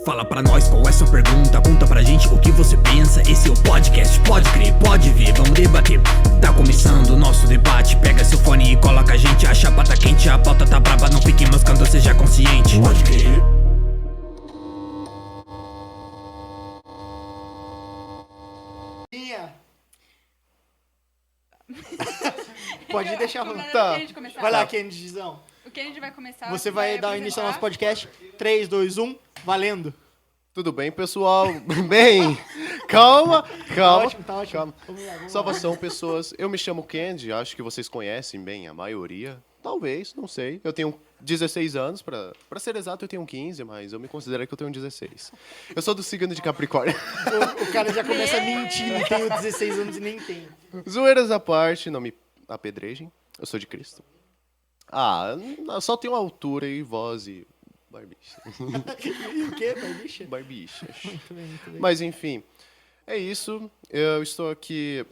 Fala pra nós qual é sua pergunta, conta pra gente o que você pensa. Esse é o podcast, pode crer, pode vir, vamos debater. Tá começando o nosso debate, pega seu fone e coloca a gente. A chapa tá quente, a pauta tá braba, não fique moscando, seja consciente. Pode crer. Pode deixar rolando. Tá. Vai lá, Tá. Kennedizão. O Kennedy vai começar. Você vai dar o início ao nosso apresentar. podcast. 3, 2, 1, valendo. Tudo bem, pessoal? Bem, calma. Tá ótimo. Calma. Vamos lá. Salvação, pessoas. Eu me chamo Kendi, acho que vocês conhecem bem a maioria. Talvez, não sei. Eu tenho 16 anos, pra ser exato eu tenho 15, mas eu me considero que eu tenho 16. Eu sou do signo de Capricórnio. O cara já começa mentindo, tenho 16 anos e nem tem. Zoeiras à parte, não me apedrejem. Eu sou de Cristo. Eu só tenho altura e voz e barbicha. E o quê, bicha? Barbichas. Muito bem. Mas enfim, é isso. Eu estou aqui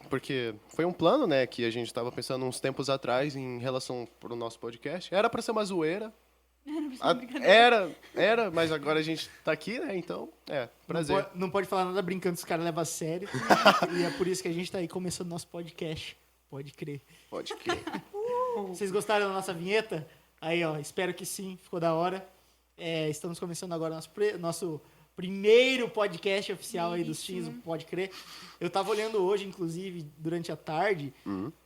porque foi um plano, né, que a gente estava pensando uns tempos atrás em relação pro nosso podcast. Era para ser uma zoeira. Era, mas agora a gente tá aqui, né? Então, prazer. Não pode falar nada brincando, os caras levam a sério. E é por isso que a gente tá aí começando nosso podcast. Pode crer. Pode crer. Vocês gostaram da nossa vinheta? Aí, ó, espero que sim, ficou da hora. Estamos começando agora nosso primeiro podcast oficial aí dos X, Pode Crer. Eu tava olhando hoje, inclusive, durante a tarde,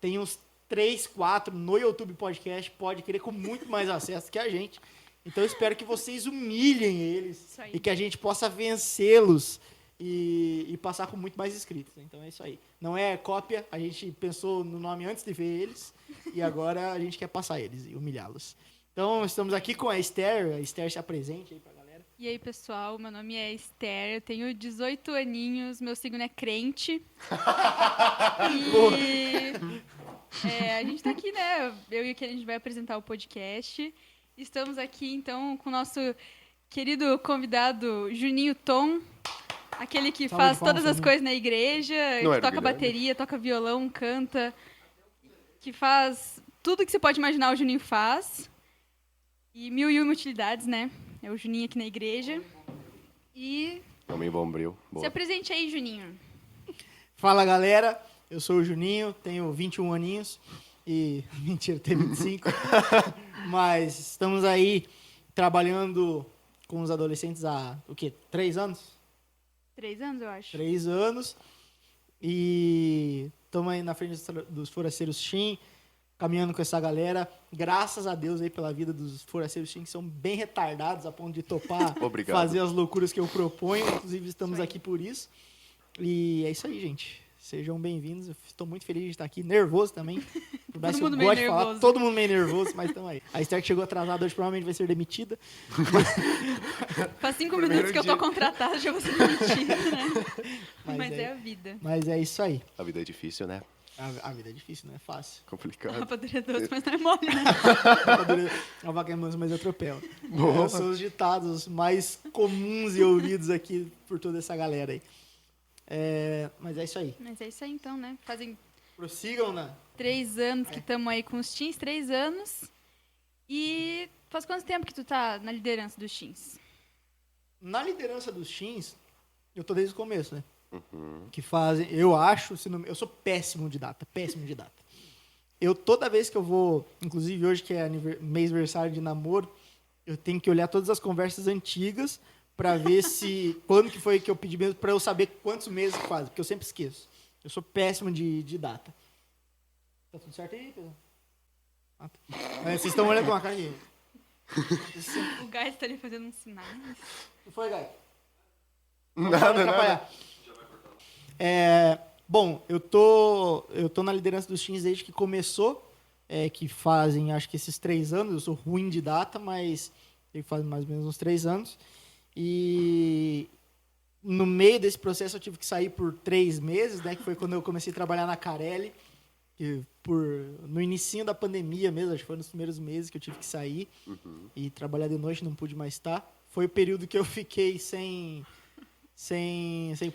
tem uns 3, 4 no YouTube Podcast, Pode Crer, com muito mais acesso que a gente. Então eu espero que vocês humilhem eles e que a gente possa vencê-los e passar com muito mais inscritos. Então é isso aí. Não é cópia, a gente pensou no nome antes de ver eles e agora a gente quer passar eles e humilhá-los. Então estamos aqui com a Esther se apresente aí pra galera. E aí, pessoal, meu nome é Esther, eu tenho 18 aninhos, meu signo é crente. A gente tá aqui, né? Eu e o Kennedy vai apresentar o podcast. Estamos aqui, então, com o nosso querido convidado Juninho Tom, aquele que faz todas as coisas na igreja, que toca bateria, toca violão, canta, que faz tudo que você pode imaginar o Juninho faz. E mil e uma utilidades, né? É o Juninho aqui na igreja. E Homem bombril. se apresente aí, Juninho. Fala, galera. Eu sou o Juninho, tenho 21 aninhos e... Mentira, tenho 25. Mas estamos aí trabalhando com os adolescentes há, 3 anos? 3 anos, eu acho. 3 anos. E estamos aí na frente dos Furaceiros Shin, caminhando com essa galera. Graças a Deus aí pela vida dos Furaceiros Shin, que são bem retardados a ponto de topar Obrigado. fazer as loucuras que eu proponho. Inclusive, estamos aqui por isso. E é isso aí, gente. Sejam bem-vindos. Eu estou muito feliz de estar aqui. Nervoso também. Todo mundo meio nervoso. Todo mundo meio nervoso, mas estamos aí. A Esther que chegou atrasada hoje provavelmente vai ser demitida. Faz 5 minutos que eu tô contratada, já vou ser demitida, né? Mas é a vida. Mas é isso aí. A vida é difícil, né? A vida é difícil, não é fácil. Complicado. Rapadura doce, mas não é mole, né? A vaca é mansa, mas atropela. São os ditados mais comuns e ouvidos aqui por toda essa galera aí. Mas é isso aí. Mas é isso aí, então, né? Fazem Prossigam, né? 3 anos que estamos aí com os teens, 3 anos. E faz quanto tempo que tu tá na liderança dos teens? Na liderança dos teens, eu tô desde o começo, né? Que fazem, eu acho, eu sou péssimo de data. Eu, toda vez que eu vou, inclusive hoje que é mês-versário de namoro, eu tenho que olhar todas as conversas antigas pra ver quando que foi que eu pedi mesmo, pra eu saber quantos meses que faz, porque eu sempre esqueço. Eu sou péssimo de data. Tá tudo certo aí, Pedro? Tá. Vocês estão olhando com a cara de... O Gás tá ali fazendo uns sinais. Não foi, Gai? Nada. Bom, eu tô na liderança dos teens desde que começou, que fazem, acho que esses 3 anos. Eu sou ruim de data, mas faz mais ou menos uns 3 anos. E no meio desse processo eu tive que sair por 3 meses, né? Que foi quando eu comecei a trabalhar na Carelli. No inicinho da pandemia mesmo, acho que foi nos primeiros meses que eu tive que sair. E trabalhar de noite, não pude mais estar. Foi o período que eu fiquei sem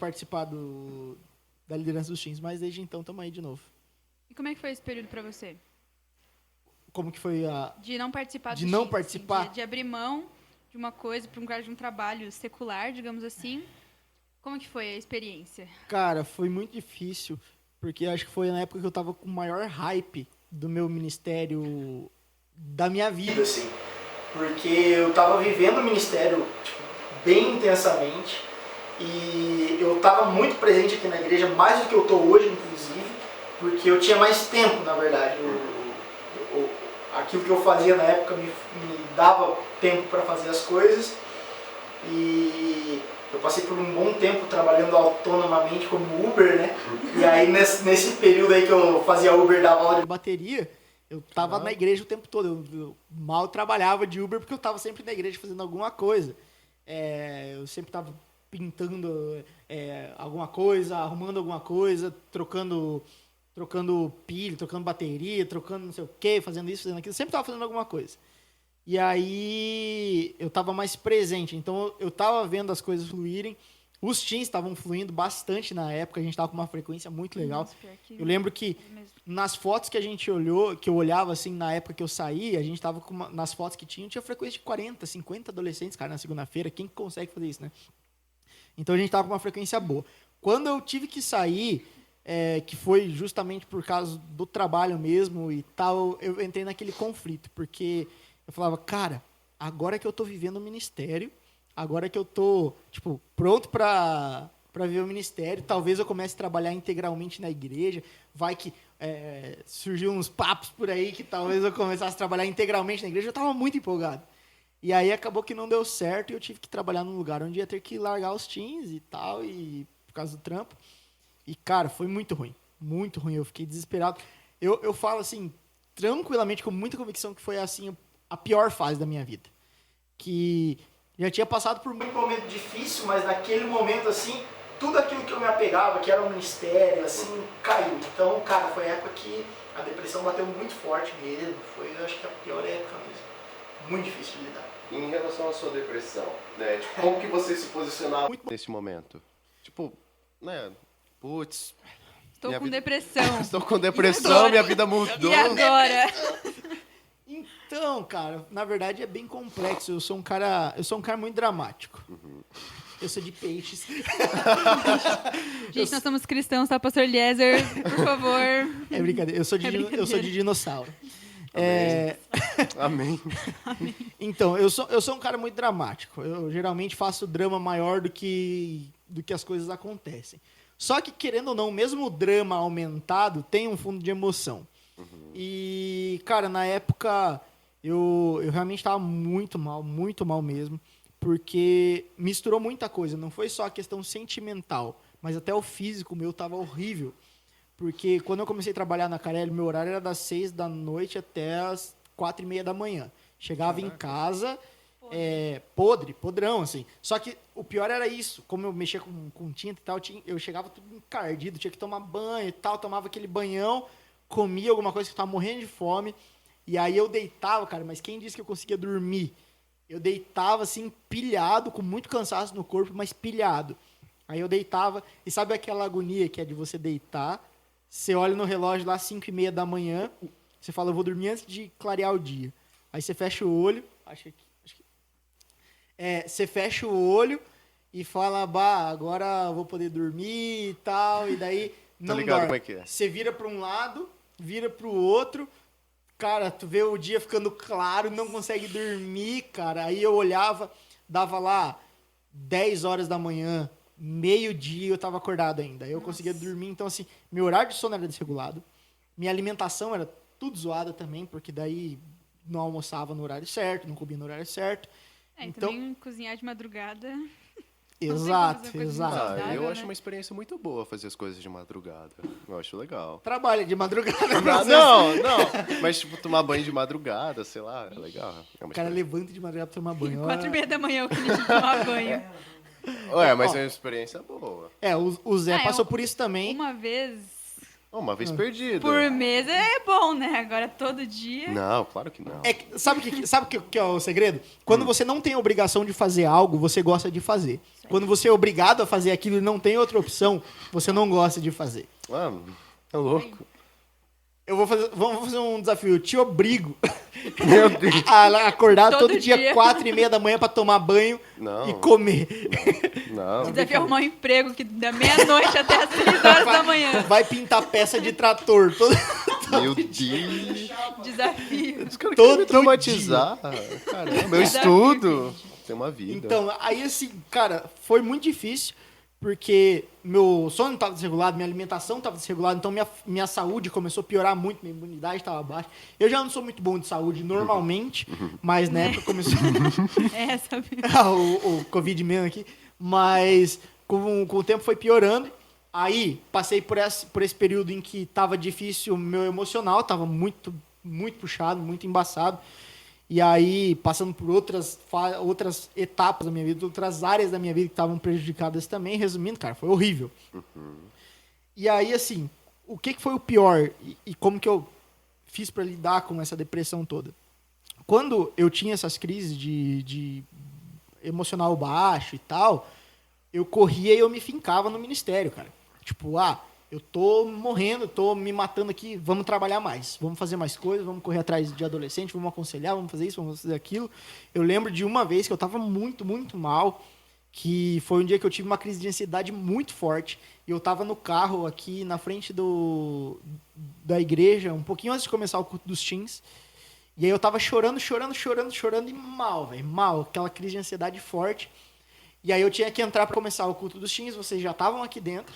participar da liderança dos teens, mas desde então estamos aí de novo. E como é que foi esse período pra você? Como que foi De não participar De dos não teens, participar? assim, de abrir mão de uma coisa para um lugar de um trabalho secular, digamos assim. Como que foi a experiência? Cara, foi muito difícil, porque acho que foi na época que eu tava com o maior hype do meu ministério, da minha vida, assim. Porque eu tava vivendo o ministério tipo, bem intensamente e eu tava muito presente aqui na igreja, mais do que eu tô hoje, inclusive, porque eu tinha mais tempo, na verdade. Aquilo que eu fazia na época me dava tempo para fazer as coisas e eu passei por um bom tempo trabalhando autonomamente como Uber, né? E aí nesse período aí que eu fazia Uber, dava aula de bateria, eu tava na igreja o tempo todo. Eu mal trabalhava de Uber porque eu tava sempre na igreja fazendo alguma coisa. Eu sempre tava pintando alguma coisa, arrumando alguma coisa, trocando pilha, trocando bateria, trocando não sei o quê, fazendo isso, fazendo aquilo. Sempre tava fazendo alguma coisa. E aí eu tava mais presente, então eu tava vendo as coisas fluírem. Os teens estavam fluindo bastante na época, a gente tava com uma frequência muito legal. Nossa, pior que Eu lembro que nas fotos que a gente olhou, que eu olhava assim na época que eu saí, a gente tava com nas fotos que tinha frequência de 40, 50 adolescentes, cara, na segunda-feira. Quem consegue fazer isso, né? Então a gente tava com uma frequência boa. Quando eu tive que sair, que foi justamente por causa do trabalho mesmo e tal, eu entrei naquele conflito, porque eu falava, cara, agora que eu tô vivendo o ministério, agora que eu tô, tipo, pronto pra viver o ministério, talvez eu comece a trabalhar integralmente na igreja, vai que surgiu uns papos por aí que talvez eu começasse a trabalhar integralmente na igreja, eu tava muito empolgado. E aí acabou que não deu certo e eu tive que trabalhar num lugar onde ia ter que largar os teens e tal, e por causa do trampo. E, cara, foi muito ruim, eu fiquei desesperado. Eu falo assim, tranquilamente, com muita convicção, que foi assim a pior fase da minha vida. Que já tinha passado por muito momento difícil, mas naquele momento, assim, tudo aquilo que eu me apegava, que era um mistério, assim, caiu. Então, cara, foi a época que a depressão bateu muito forte mesmo. Foi, eu acho que a pior época mesmo. Muito difícil de lidar. Em relação à sua depressão, né? Tipo, como que você se posicionava nesse momento? Tipo, né? Putz, Estou com depressão. estou com depressão, minha vida mudou. E agora? Então, cara, na verdade é bem complexo. Eu sou um cara muito dramático. Eu sou de peixes. Gente, nós somos cristãos, tá, Pastor Eliezer? Por favor. É brincadeira. Eu sou de dinossauro. Amém. Então, eu sou um cara muito dramático. Eu geralmente faço drama maior do que as coisas acontecem. Só que, querendo ou não, mesmo o drama aumentado tem um fundo de emoção. E, cara, na época eu realmente estava muito mal mesmo, porque misturou muita coisa. Não foi só a questão sentimental, mas até o físico meu estava horrível. Porque quando eu comecei a trabalhar na Carelli, meu horário era das 6 da noite até as 4:30 da manhã. Chegava em casa, podrão, assim. Só que o pior era isso. Como eu mexia com tinta e tal, eu chegava tudo encardido, tinha que tomar banho e tal, tomava aquele banhão, comia alguma coisa que eu tava morrendo de fome. E aí eu deitava, cara, mas quem disse que eu conseguia dormir? Eu deitava, assim, pilhado, com muito cansaço no corpo, mas pilhado. Aí eu deitava, e sabe aquela agonia que é de você deitar, você olha no relógio lá, 5:30 da manhã, você fala, eu vou dormir antes de clarear o dia. Aí você fecha o olho, você fecha o olho e fala, agora eu vou poder dormir e tal, e daí não ligado dorme. como é que é. Você vira para um lado, vira para o outro, cara, tu vê o dia ficando claro, não consegue dormir, cara. Aí eu olhava, dava lá 10 horas da manhã, meio-dia, eu tava acordado ainda. Eu conseguia dormir, então assim, meu horário de sono era desregulado, minha alimentação era tudo zoada também, porque daí não almoçava no horário certo, não comia no horário certo. Então, também cozinhar de madrugada. Exato. Eu acho uma experiência muito boa fazer as coisas de madrugada. Eu acho legal. Trabalha de madrugada. Não. Mas, tipo, tomar banho de madrugada, sei lá, é legal. O cara levanta de madrugada pra tomar banho. 4:30 da manhã eu queria tomar banho. Ué, mas é uma experiência boa. O Zé passou por isso também. Uma vez perdida. por mês é bom, né? Agora todo dia. Não, claro que não. Sabe o que é o segredo? Quando você não tem a obrigação de fazer algo, você gosta de fazer. Certo. Quando você é obrigado a fazer aquilo e não tem outra opção, você não gosta de fazer. É louco. Vamos fazer um desafio. Eu te obrigo Meu Deus. a acordar todo Todo dia dia. 4h30 da manhã pra tomar banho Não. e comer. Não. Deve arrumar um emprego que da meia-noite até as 3 horas da manhã. Vai pintar peça de trator. Meu Deus. Desafio. Os caras Todo querem me traumatizar. Caramba, eu estudo. Tem uma vida. Então, aí assim, cara, foi muito difícil, porque meu sono estava desregulado, minha alimentação estava desregulada, então minha saúde começou a piorar muito, minha imunidade estava baixa. Eu já não sou muito bom de saúde normalmente, mas na época começou É, sabe? o Covid mesmo aqui, mas com o tempo foi piorando. Aí passei por esse período em que estava difícil o meu emocional, estava muito, muito puxado, muito embaçado. E aí, passando por outras etapas da minha vida, outras áreas da minha vida que estavam prejudicadas também. Resumindo, cara, foi horrível. E aí, assim, o que foi o pior e como que eu fiz para lidar com essa depressão toda? Quando eu tinha essas crises de emocional baixo e tal, eu corria e eu me fincava no ministério, cara. Tipo, eu tô morrendo, tô me matando aqui, vamos trabalhar mais, vamos fazer mais coisas, vamos correr atrás de adolescente, vamos aconselhar, vamos fazer isso, vamos fazer aquilo. Eu lembro de uma vez que eu tava muito, muito mal, que foi um dia que eu tive uma crise de ansiedade muito forte, e eu tava no carro aqui na frente da igreja, um pouquinho antes de começar o culto dos teens, e aí eu tava chorando e mal, velho, mal, aquela crise de ansiedade forte. E aí eu tinha que entrar para começar o culto dos teens, vocês já estavam aqui dentro.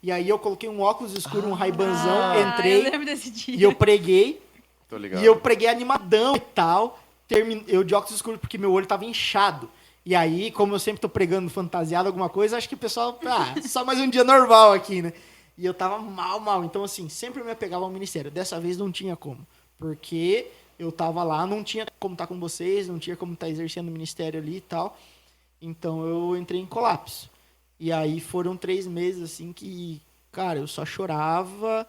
E aí eu coloquei um óculos escuro, um Ray-Banzão, entrei Eu lembro desse dia. e eu preguei. Tô ligado. E eu preguei animadão e tal. Eu de óculos escuros porque meu olho tava inchado. E aí, como eu sempre tô pregando fantasiado alguma coisa, acho que o pessoal, só mais um dia normal aqui, né? E eu tava mal. Então, assim, sempre me apegava ao ministério. Dessa vez não tinha como. Porque eu tava lá, não tinha como estar com vocês, não tinha como estar exercendo o ministério ali e tal. Então eu entrei em colapso. E aí foram 3 meses, assim, que, cara, eu só chorava,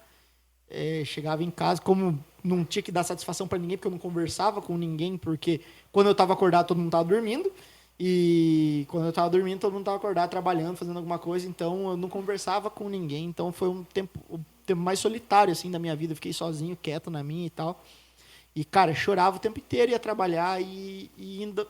chegava em casa, como não tinha que dar satisfação pra ninguém, porque eu não conversava com ninguém, porque quando eu tava acordado, todo mundo tava dormindo, e quando eu tava dormindo, todo mundo tava acordado, trabalhando, fazendo alguma coisa, então eu não conversava com ninguém, então foi o tempo mais solitário, assim, da minha vida, eu fiquei sozinho, quieto na minha e tal, e, cara, chorava o tempo inteiro, ia trabalhar e ainda,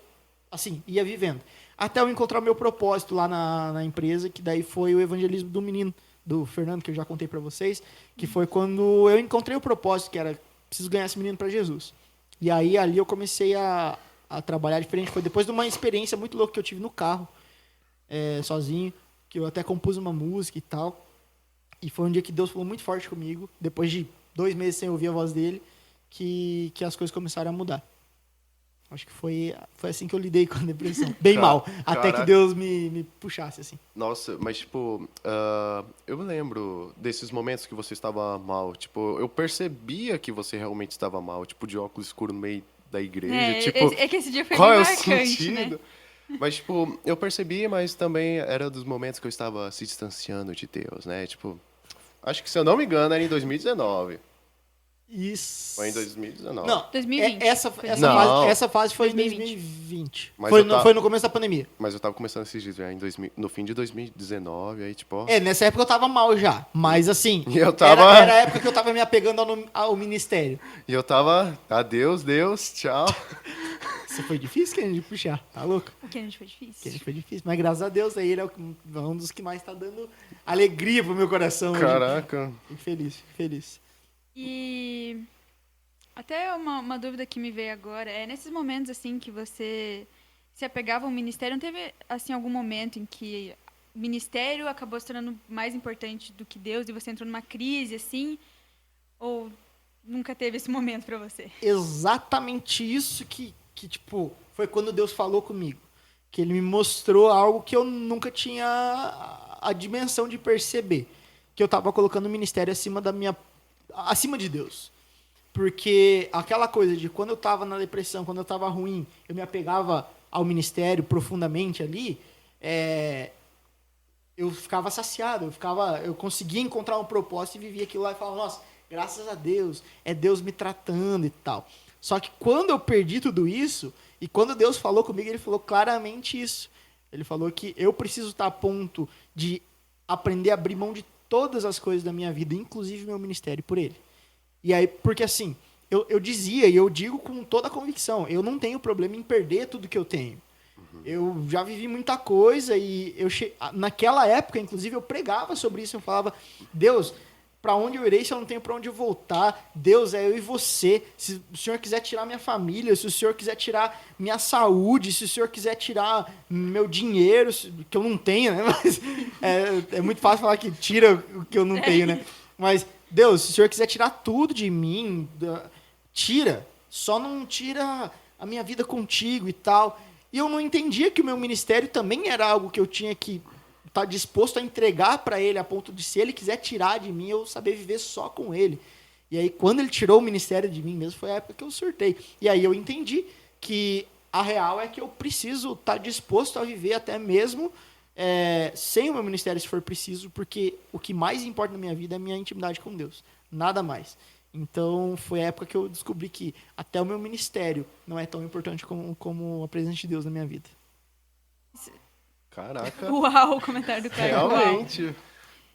assim, ia vivendo. Até eu encontrar o meu propósito lá na empresa, que daí foi o evangelismo do menino, do Fernando, que eu já contei pra vocês, que foi quando eu encontrei o propósito, que era, preciso ganhar esse menino pra Jesus. E aí, ali eu comecei a trabalhar diferente. Foi depois de uma experiência muito louca que eu tive no carro, sozinho, que eu até compus uma música e tal. E foi um dia que Deus falou muito forte comigo, depois de 2 meses sem ouvir a voz dele, que as coisas começaram a mudar. Acho que foi assim que eu lidei com a depressão. Bem mal. Até que Deus me puxasse, assim. Nossa, mas, tipo, eu lembro desses momentos que você estava mal. Tipo, eu percebia que você realmente estava mal. Tipo, de óculos escuros no meio da igreja. Tipo, É que esse dia foi qual bem é o marcante, sentido? né? Mas, tipo, eu percebi, mas também era dos momentos que eu estava se distanciando de Deus, né? Tipo, acho que, se eu não me engano, era em 2019. Isso. Foi em 2019. Não, 2020. Não. Essa fase foi em 2020. 2020. Mas Foi, eu foi no começo da pandemia. Mas eu tava começando a assistir já no fim de 2019, aí, tipo, ó. Nessa época eu tava mal já. Mas assim, E eu tava- era a época que eu tava me apegando ao ministério. E eu tava, adeus, Deus, tchau. Isso foi difícil, Kennedy, de puxar. Tá louco? O que a gente foi difícil. Kennedy foi difícil. Mas graças a Deus, aí ele é um dos que mais tá dando alegria pro meu coração. hoje. Caraca. Fico feliz, fico feliz. E até uma dúvida que me veio agora é nesses momentos assim que você se apegava ao ministério, não teve assim algum momento em que o ministério acabou se tornando mais importante do que Deus e você entrou numa crise assim? Ou nunca teve esse momento pra você? Exatamente isso que tipo, foi quando Deus falou comigo. Que ele me mostrou algo que eu nunca tinha a dimensão de perceber. Que eu tava colocando o ministério acima de Deus. Porque aquela coisa de quando eu tava na depressão, quando eu tava ruim, eu me apegava ao ministério profundamente ali, eu ficava saciado, eu conseguia encontrar um propósito e vivia aquilo lá e falava, nossa, graças a Deus, é Deus me tratando e tal. Só que quando eu perdi tudo isso, e quando Deus falou comigo, ele falou claramente isso. Ele falou que eu preciso estar a ponto de aprender a abrir mão de todas as coisas da minha vida, inclusive meu ministério, por ele. E aí, porque assim, eu dizia e eu digo com toda a convicção, eu não tenho problema em perder tudo que eu tenho. Eu já vivi muita coisa e naquela época, inclusive, eu pregava sobre isso. Eu falava, Deus, para onde eu irei se eu não tenho para onde eu voltar? Deus, é eu e você. Se o Senhor quiser tirar minha família, se o Senhor quiser tirar minha saúde, se o Senhor quiser tirar meu dinheiro, que eu não tenho, né? Mas é muito fácil falar que tira o que eu não tenho, né? Mas, Deus, se o Senhor quiser tirar tudo de mim, tira. Só não tira a minha vida contigo e tal. E eu não entendia que o meu ministério também era algo que eu tinha que estar disposto a entregar para ele, a ponto de, se ele quiser tirar de mim, eu saber viver só com ele. E aí, quando ele tirou o ministério de mim mesmo, foi a época que eu surtei. E aí eu entendi que a real é que eu preciso estar disposto a viver até mesmo sem o meu ministério, se for preciso, porque o que mais importa na minha vida é a minha intimidade com Deus. Nada mais. Então, foi a época que eu descobri que até o meu ministério não é tão importante como a presença de Deus na minha vida. Caraca. Uau, o comentário do cara. Realmente. Uau.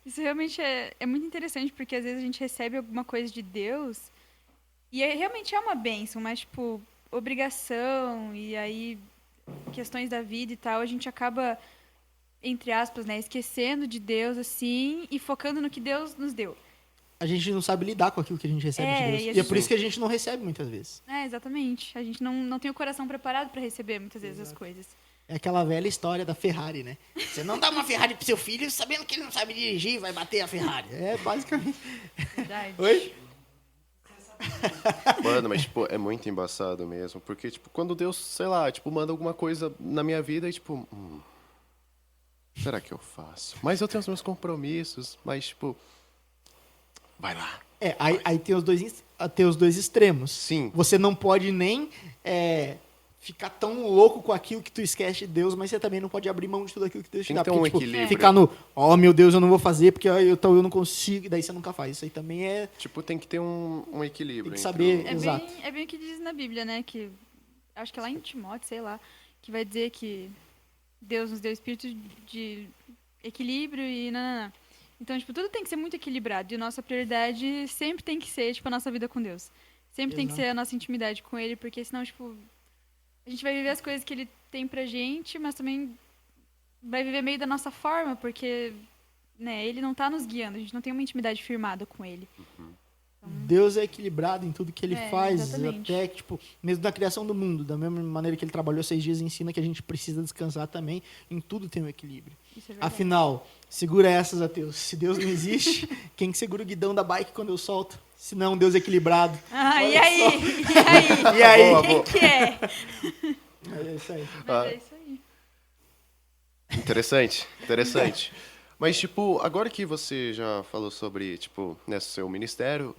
Isso realmente é muito interessante, porque às vezes a gente recebe alguma coisa de Deus e realmente é uma bênção, mas, tipo, obrigação e aí questões da vida e tal, a gente acaba, entre aspas, né, esquecendo de Deus, assim, e focando no que Deus nos deu. A gente não sabe lidar com aquilo que a gente recebe de Deus. E é por isso que a gente não recebe muitas vezes. Exatamente. A gente não tem o coração preparado para receber muitas vezes as coisas. É aquela velha história da Ferrari, né? Você não dá uma Ferrari pro seu filho sabendo que ele não sabe dirigir, vai bater a Ferrari. É basicamente. Verdade. Oi? Mano, mas, tipo, é muito embaçado mesmo. Porque, tipo, quando Deus, sei lá, tipo, manda alguma coisa na minha vida e, tipo... será que eu faço? Mas eu tenho os meus compromissos, mas, tipo... vai lá. Aí tem os dois extremos. Sim. Você não pode nem ficar tão louco com aquilo que tu esquece de Deus, mas você também não pode abrir mão de tudo aquilo que Deus te Tem dá. que ter um Porque, equilíbrio. ficar no, meu Deus, eu não vou fazer porque eu não consigo, e daí você nunca faz. Isso aí também é... Tipo, tem que ter um equilíbrio. Tem que entre saber. Exato. É bem o que diz na Bíblia, né? Que, acho que é lá em Timóteo, sei lá, que vai dizer que Deus nos deu espírito de equilíbrio e nananã. Então, tipo, tudo tem que ser muito equilibrado. E a nossa prioridade sempre tem que ser, tipo, a nossa vida com Deus. Sempre tem que ser a nossa intimidade com Ele, porque senão, tipo, a gente vai viver as coisas que Ele tem pra gente, mas também vai viver meio da nossa forma, porque, né, Ele não tá nos guiando, a gente não tem uma intimidade firmada com Ele. Deus é equilibrado em tudo que ele faz, exatamente. até tipo, mesmo na criação do mundo, da mesma maneira que ele trabalhou 6 dias, ensina que a gente precisa descansar também, em tudo tem um equilíbrio. Isso é verdade. Afinal, segura essas, Ateus. Se Deus não existe, quem que segura o guidão da bike quando eu solto? Se não, Deus equilibrado. E aí? E aí? Boa, Quem boa. que é? É isso aí. Mas é isso aí. Interessante. Mas, tipo, agora que você já falou sobre, tipo, né, seu ministério,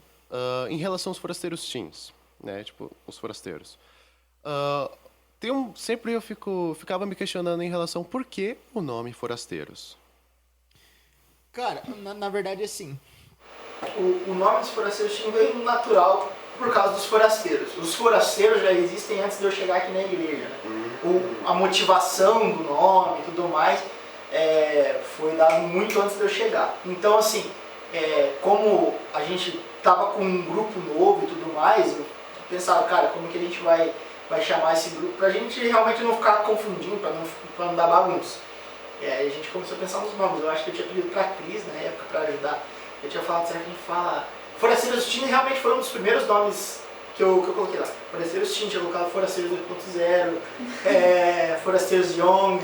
em relação aos forasteiros teens, né, tipo, os forasteiros, sempre eu ficava me questionando em relação por que o nome forasteiros. Cara, na verdade, assim, o nome dos forasteiros tinha veio natural por causa dos forasteiros. Os forasteiros já existem antes de eu chegar aqui na igreja, né? A motivação do nome e tudo mais foi dado muito antes de eu chegar. Então, assim, como a gente tava com um grupo novo e tudo mais, eu pensava, cara, como que a gente vai chamar esse grupo pra gente realmente não ficar confundindo, pra não dar bagunça. Aí a gente começou a pensar nos nomes. Eu acho que eu tinha pedido pra Cris na época pra ajudar. Eu tinha falado, será que a gente fala... Forasteiros Teen realmente foi um dos primeiros nomes que eu coloquei lá. Forasteiros Teen, tinha colocado Forasteiros 2.0, Forasteiros Young.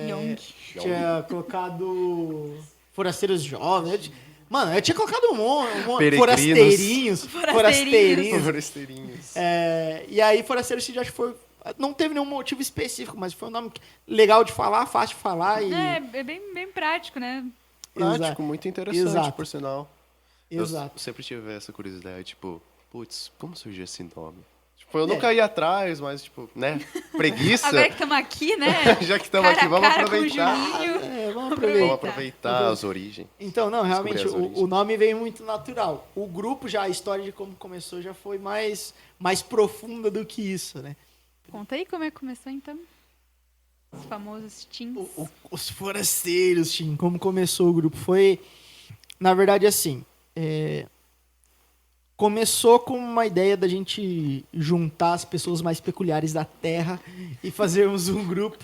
Young. Tinha colocado Forasteiros Jovens. Mano, eu tinha colocado um monte. Peregrinos. Forasteirinhos. E aí, Forasteiros Teen, acho que foi... Não teve nenhum motivo específico, mas foi um nome legal de falar, fácil de falar. E... É bem prático, né? Prático, Exato. muito interessante, Exato. por sinal. Exato. Eu sempre tive essa curiosidade, tipo, putz, como surgiu esse nome? Tipo, eu nunca ia atrás, mas, tipo, né, preguiça. Agora que estamos aqui, né? Já que estamos aqui, vamos Cara a cara aproveitar. com o Juninho. Vamos Vamos aproveitar as origens. Então, não, realmente, Descobrir as origens. o nome veio muito natural. O grupo, já a história de como começou, já foi mais profunda do que isso, né? Conta aí como é que começou, então. Os famosos teens. Os forasteiros, Tim, como começou o grupo? Foi, na verdade, assim, começou com uma ideia da gente juntar as pessoas mais peculiares da Terra e fazermos um grupo.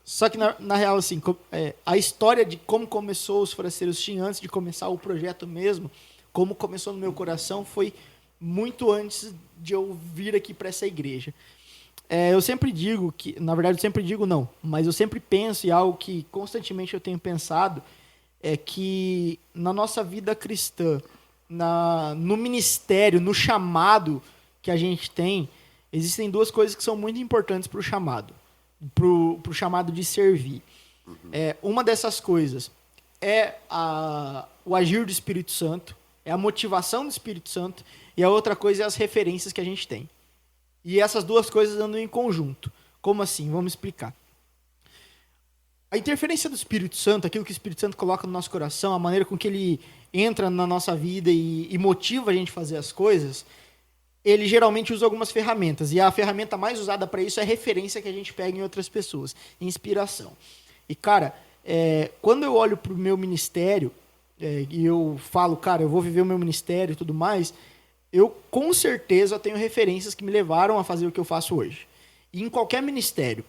Só que, na real, assim, a história de como começou os Forasteiros Team, antes de começar o projeto mesmo, como começou no meu coração, foi muito antes de eu vir aqui para essa igreja. Eu sempre digo que, na verdade, eu sempre digo não, mas eu sempre penso, e algo que constantemente eu tenho pensado, é que na nossa vida cristã, no ministério, no chamado que a gente tem, existem duas coisas que são muito importantes para o chamado. Pro chamado de servir. Uma dessas coisas é o agir do Espírito Santo, é a motivação do Espírito Santo, e a outra coisa é as referências que a gente tem. E essas duas coisas andam em conjunto. Como assim? Vamos explicar. A interferência do Espírito Santo, aquilo que o Espírito Santo coloca no nosso coração, a maneira com que ele entra na nossa vida e motiva a gente a fazer as coisas, ele geralmente usa algumas ferramentas. E a ferramenta mais usada para isso é a referência que a gente pega em outras pessoas. Inspiração. E, cara, quando eu olho para o meu ministério, e eu falo, cara, eu vou viver o meu ministério e tudo mais, eu, com certeza, tenho referências que me levaram a fazer o que eu faço hoje. E em qualquer ministério,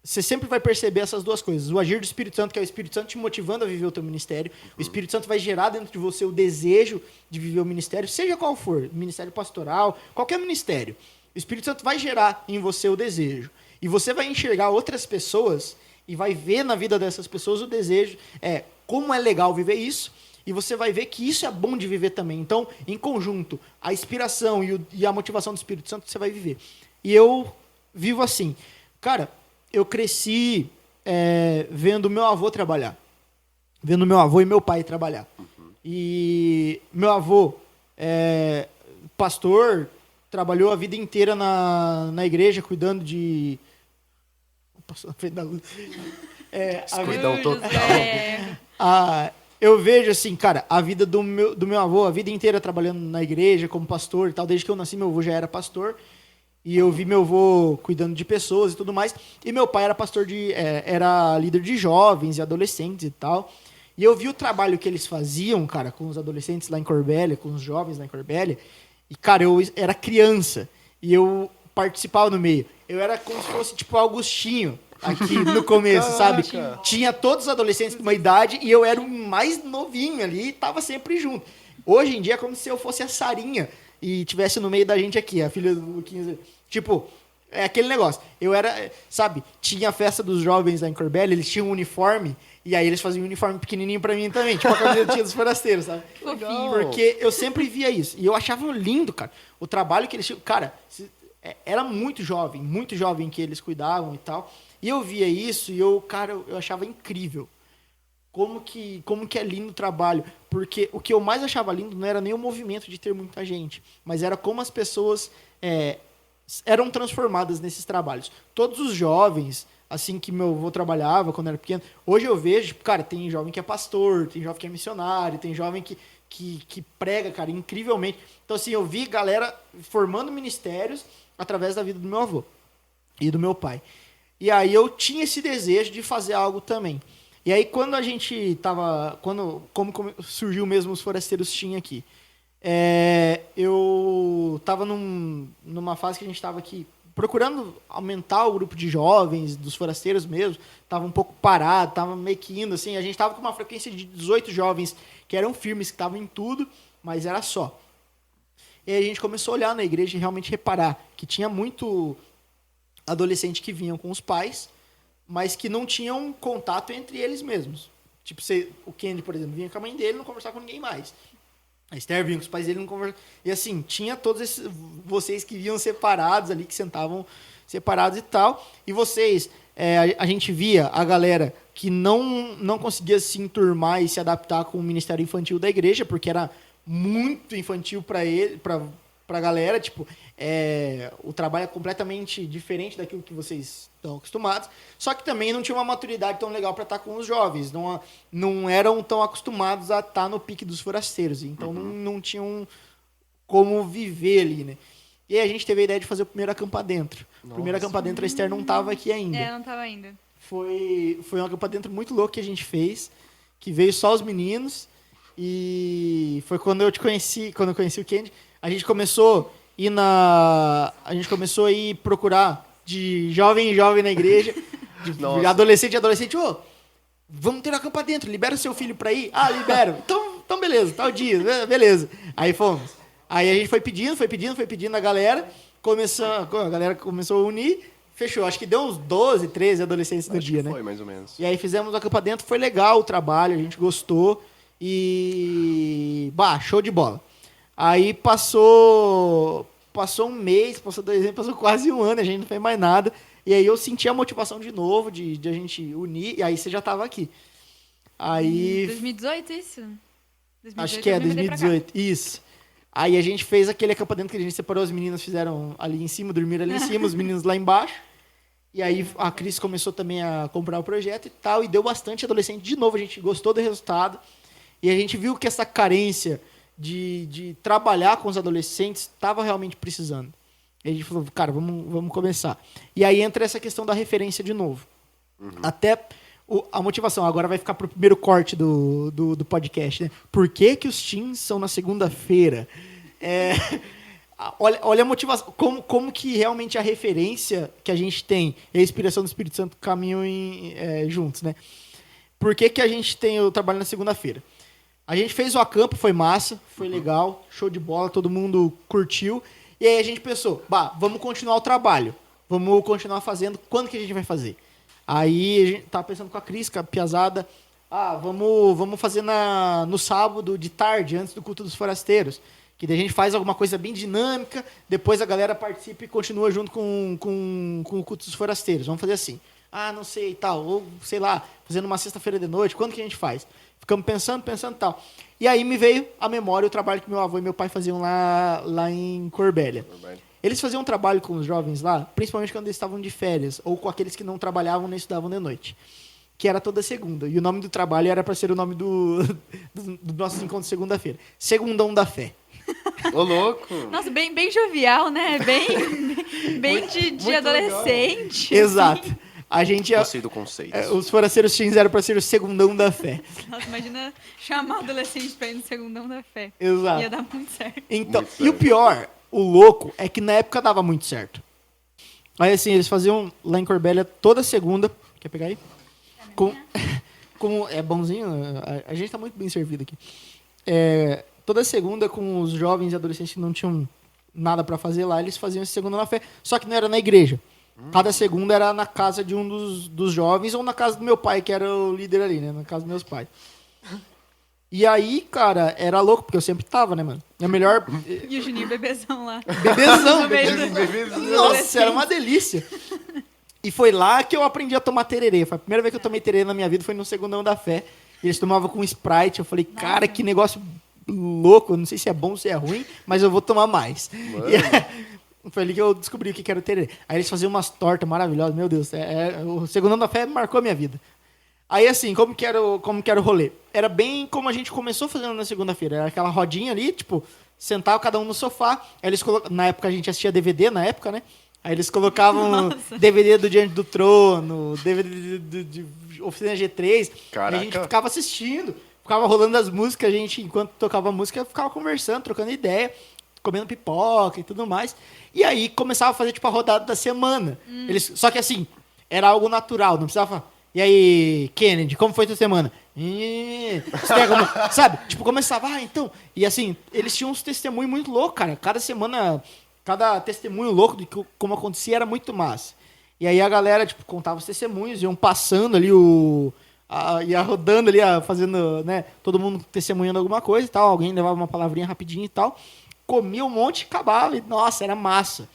você sempre vai perceber essas duas coisas. O agir do Espírito Santo, que é o Espírito Santo te motivando a viver o teu ministério. O Espírito Santo vai gerar dentro de você o desejo de viver o ministério, seja qual for, ministério pastoral, qualquer ministério. O Espírito Santo vai gerar em você o desejo. E você vai enxergar outras pessoas e vai ver na vida dessas pessoas o desejo, como é legal viver isso, e você vai ver que isso é bom de viver também. Então, em conjunto, a inspiração e a motivação do Espírito Santo você vai viver. E eu vivo assim. Cara, eu cresci vendo meu avô trabalhar. Vendo meu avô e meu pai trabalhar. E meu avô, pastor, trabalhou a vida inteira na igreja, cuidando de... Passou na frente da luz. Escuridão total. Eu vejo assim, cara, a vida do meu avô, a vida inteira trabalhando na igreja como pastor e tal. Desde que eu nasci, meu avô já era pastor. E eu vi meu avô cuidando de pessoas e tudo mais. E meu pai era pastor era líder de jovens e adolescentes e tal. E eu vi o trabalho que eles faziam, cara, com os adolescentes lá em Corbélia, com os jovens lá em Corbélia. E, cara, eu era criança. E eu participava no meio. Eu era como se fosse, tipo, Augustinho aqui no começo, sabe? Tinha todos os adolescentes de uma idade e eu era o mais novinho ali e tava sempre junto. Hoje em dia é como se eu fosse a Sarinha e tivesse no meio da gente aqui, a filha do Luquinhas. Tipo, é aquele negócio. Eu era, sabe, tinha a festa dos jovens lá em Corbélia, eles tinham um uniforme, e aí eles faziam um uniforme pequenininho pra mim também, tipo a camiseta dos forasteiros, sabe? Fofinho. Porque eu sempre via isso. E eu achava lindo, cara, o trabalho que eles tinham. Cara, era muito jovem que eles cuidavam e tal. E eu via isso e eu achava incrível. Como que é lindo o trabalho. Porque o que eu mais achava lindo não era nem o movimento de ter muita gente, mas era como as pessoas eram transformadas nesses trabalhos. Todos os jovens, assim que meu avô trabalhava quando era pequeno, hoje eu vejo, cara, tem jovem que é pastor, tem jovem que é missionário, tem jovem que prega, cara, incrivelmente. Então, assim, eu vi galera formando ministérios através da vida do meu avô e do meu pai. E aí eu tinha esse desejo de fazer algo também. E aí, quando a gente tava... Como surgiu mesmo os Forasteiros Team aqui, eu tava numa fase que a gente tava aqui procurando aumentar o grupo de jovens, dos forasteiros mesmo. Tava um pouco parado, tava meio que indo, assim. A gente tava com uma frequência de 18 jovens que eram firmes, que estavam em tudo, mas era só. E aí a gente começou a olhar na igreja e realmente reparar que tinha muito adolescente que vinham com os pais, mas que não tinham contato entre eles mesmos. Tipo, o Kendi, por exemplo, vinha com a mãe dele e não conversava com ninguém mais. A Esther vinha com os pais dele e não conversava. E assim, tinha todos vocês que vinham separados ali, que sentavam separados e tal. E vocês, a gente via a galera que não conseguia se enturmar e se adaptar com o ministério infantil da igreja, porque era muito infantil pra galera, tipo, o trabalho é completamente diferente daquilo que vocês estão acostumados, só que também não tinha uma maturidade tão legal para estar com os jovens, não eram tão acostumados a estar no pique dos forasteiros, então não tinham como viver ali, né? E aí a gente teve a ideia de fazer o primeiro Acampa Dentro. O primeiro Acampa Dentro, a Esther não estava aqui ainda. Não estava ainda. Foi um Acampa Dentro muito louco que a gente fez, que veio só os meninos, E foi quando eu te conheci, quando eu conheci o Kendi, a gente começou a ir procurar de jovem em jovem na igreja, de Nossa. adolescente em adolescente, ô, vamos ter a campa dentro, libera o seu filho pra ir? Ah, libero. Então beleza, tal dia, beleza. Aí fomos. Aí a gente foi pedindo a galera, a galera começou a unir, fechou. Acho que deu uns 12, 13 adolescentes no Acho dia, que né? foi, mais ou menos. E aí fizemos a campa dentro, foi legal o trabalho, a gente gostou e... show de bola. Aí passou um mês, passou 2 meses, passou quase um ano, a gente não fez mais nada. E aí eu senti a motivação de novo, de a gente unir, e aí você já tava aqui. Aí... 2018, isso? 2018, acho que é, eu me mudei pra cá. 2018, isso. Aí a gente fez aquele acampamento que a gente separou, as meninas fizeram ali em cima, dormiram ali em cima, os meninos lá embaixo. E aí a Cris começou também a comprar o projeto e tal, e deu bastante adolescente. De novo, a gente gostou do resultado. E a gente viu que essa carência de trabalhar com os adolescentes estava realmente precisando. E a gente falou, cara, vamos começar. E aí entra essa questão da referência de novo. Até a motivação, agora vai ficar pro primeiro corte do podcast, né? Por que os teens são na segunda-feira? Olha a motivação, como que realmente a referência que a gente tem e a inspiração do Espírito Santo caminham juntos, né? Por que a gente tem o trabalho na segunda-feira? A gente fez o acampo, foi massa, foi legal, show de bola, todo mundo curtiu. E aí a gente pensou, vamos continuar o trabalho, vamos continuar fazendo, quando que a gente vai fazer? Aí a gente tava pensando com a Cris, com a piazada, vamos fazer no sábado de tarde, antes do culto dos forasteiros. Que daí a gente faz alguma coisa bem dinâmica, depois a galera participa e continua junto com o culto dos forasteiros. Vamos fazer assim. Não sei e tal, ou sei lá, fazendo uma sexta-feira de noite, quando que a gente faz? Ficamos pensando e tal. E aí me veio à memória o trabalho que meu avô e meu pai faziam lá em Corbélia. Eles faziam um trabalho com os jovens lá, principalmente quando eles estavam de férias, ou com aqueles que não trabalhavam nem estudavam de noite. Que era toda segunda. E o nome do trabalho era para ser o nome do nosso encontro de segunda-feira. Segundão da Fé. Ô, louco! Nossa, bem jovial, né? Bem de adolescente. Exato. A gente... Gostei do conceito. Os forasteiros teens eram para ser o Segundão da Fé. Nossa, imagina chamar adolescente pra ir no Segundão da Fé. Exato. Ia dar muito certo. Então, Muito e o certo. pior, o louco, é que na época dava muito certo. Aí assim, eles faziam lá em Corbélia toda segunda. Quer pegar aí? É bonzinho, a gente tá muito bem servido aqui. Toda segunda, com os jovens e adolescentes que não tinham nada pra fazer lá, eles faziam esse Segunda na Fé. Só que não era na igreja. Cada segunda era na casa de um dos jovens ou na casa do meu pai, que era o líder ali, né? Na casa dos meus pais. E aí, cara, era louco, porque eu sempre tava, né, mano? É melhor... E o Juninho bebezão lá. Bebezão. No meio do- Nossa, era uma delícia. E foi lá que eu aprendi a tomar tererê. Foi a primeira vez que eu tomei tererê na minha vida, foi no Segundão da Fé. E eles tomavam com Sprite. Eu falei, cara, que negócio louco. Eu não sei se é bom ou se é ruim, mas eu vou tomar mais. E foi ali que eu descobri o que era o tererê. Aí eles faziam umas tortas maravilhosas. Meu Deus, o Segundão da Fé marcou a minha vida. Aí, assim, como que era o rolê? Era bem como a gente começou fazendo na segunda-feira. Era aquela rodinha ali, tipo, sentava cada um no sofá. Aí eles na época a gente assistia DVD, na época, né? Aí eles colocavam DVD do Diante do Trono, DVD de Oficina G3. Caraca. Aí a gente ficava assistindo, ficava rolando as músicas, a gente, enquanto tocava a música, ficava conversando, trocando ideia, comendo pipoca e tudo mais. E aí começava a fazer, tipo, a rodada da semana. Só que, assim, era algo natural, não precisava falar. E aí, Kennedy, como foi tua semana? Você tem alguma... Sabe? Tipo, começava, então... E assim, eles tinham uns testemunhos muito loucos, cara. Cada semana, cada testemunho louco de como acontecia era muito massa. E aí a galera, tipo, contava os testemunhos, iam passando ali ia rodando ali, fazendo, né? Todo mundo testemunhando alguma coisa e tal. Alguém levava uma palavrinha rapidinho e tal. Comia um monte e acabava. E, nossa, era massa.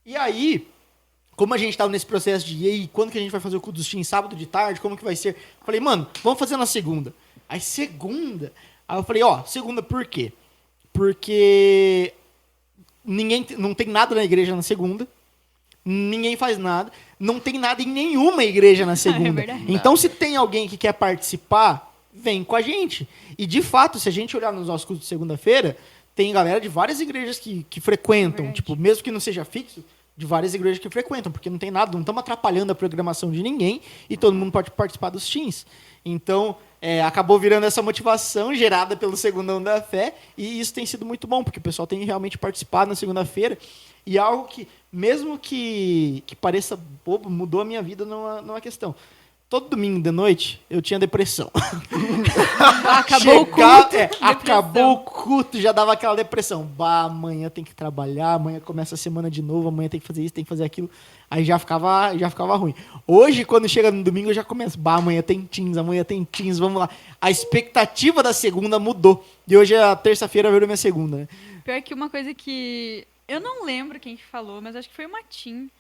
E aí... Como a gente tava nesse processo de, e aí, quando que a gente vai fazer o culto dos teens? Sábado de tarde? Como que vai ser? Falei, mano, vamos fazer na segunda. Aí, segunda? Aí eu falei, segunda por quê? Porque não tem nada na igreja na segunda. Ninguém faz nada. Não tem nada em nenhuma igreja na segunda. verdade. Então, se tem alguém que quer participar, vem com a gente. E, de fato, se a gente olhar nos nossos cultos de segunda-feira, tem galera de várias igrejas que frequentam. Verdade. Tipo, mesmo que não seja fixo, de várias igrejas que frequentam, porque não tem nada, não estamos atrapalhando a programação de ninguém e todo mundo pode participar dos teens. Então, acabou virando essa motivação gerada pelo Segundão da Fé, e isso tem sido muito bom, porque o pessoal tem realmente participado na segunda-feira, e algo que, mesmo que pareça bobo, mudou a minha vida numa questão. Todo domingo de noite, eu tinha depressão. Acabou o culto. Acabou o culto, já dava aquela depressão. Bah, amanhã tem que trabalhar, amanhã começa a semana de novo, amanhã tem que fazer isso, tem que fazer aquilo. Aí já ficava ruim. Hoje, quando chega no domingo, eu já começo. Bah, amanhã tem teens, vamos lá. A expectativa da segunda mudou. E hoje é a terça-feira, virou minha segunda, né? Pior que uma coisa que... Eu não lembro quem que falou, mas acho que foi uma Tim.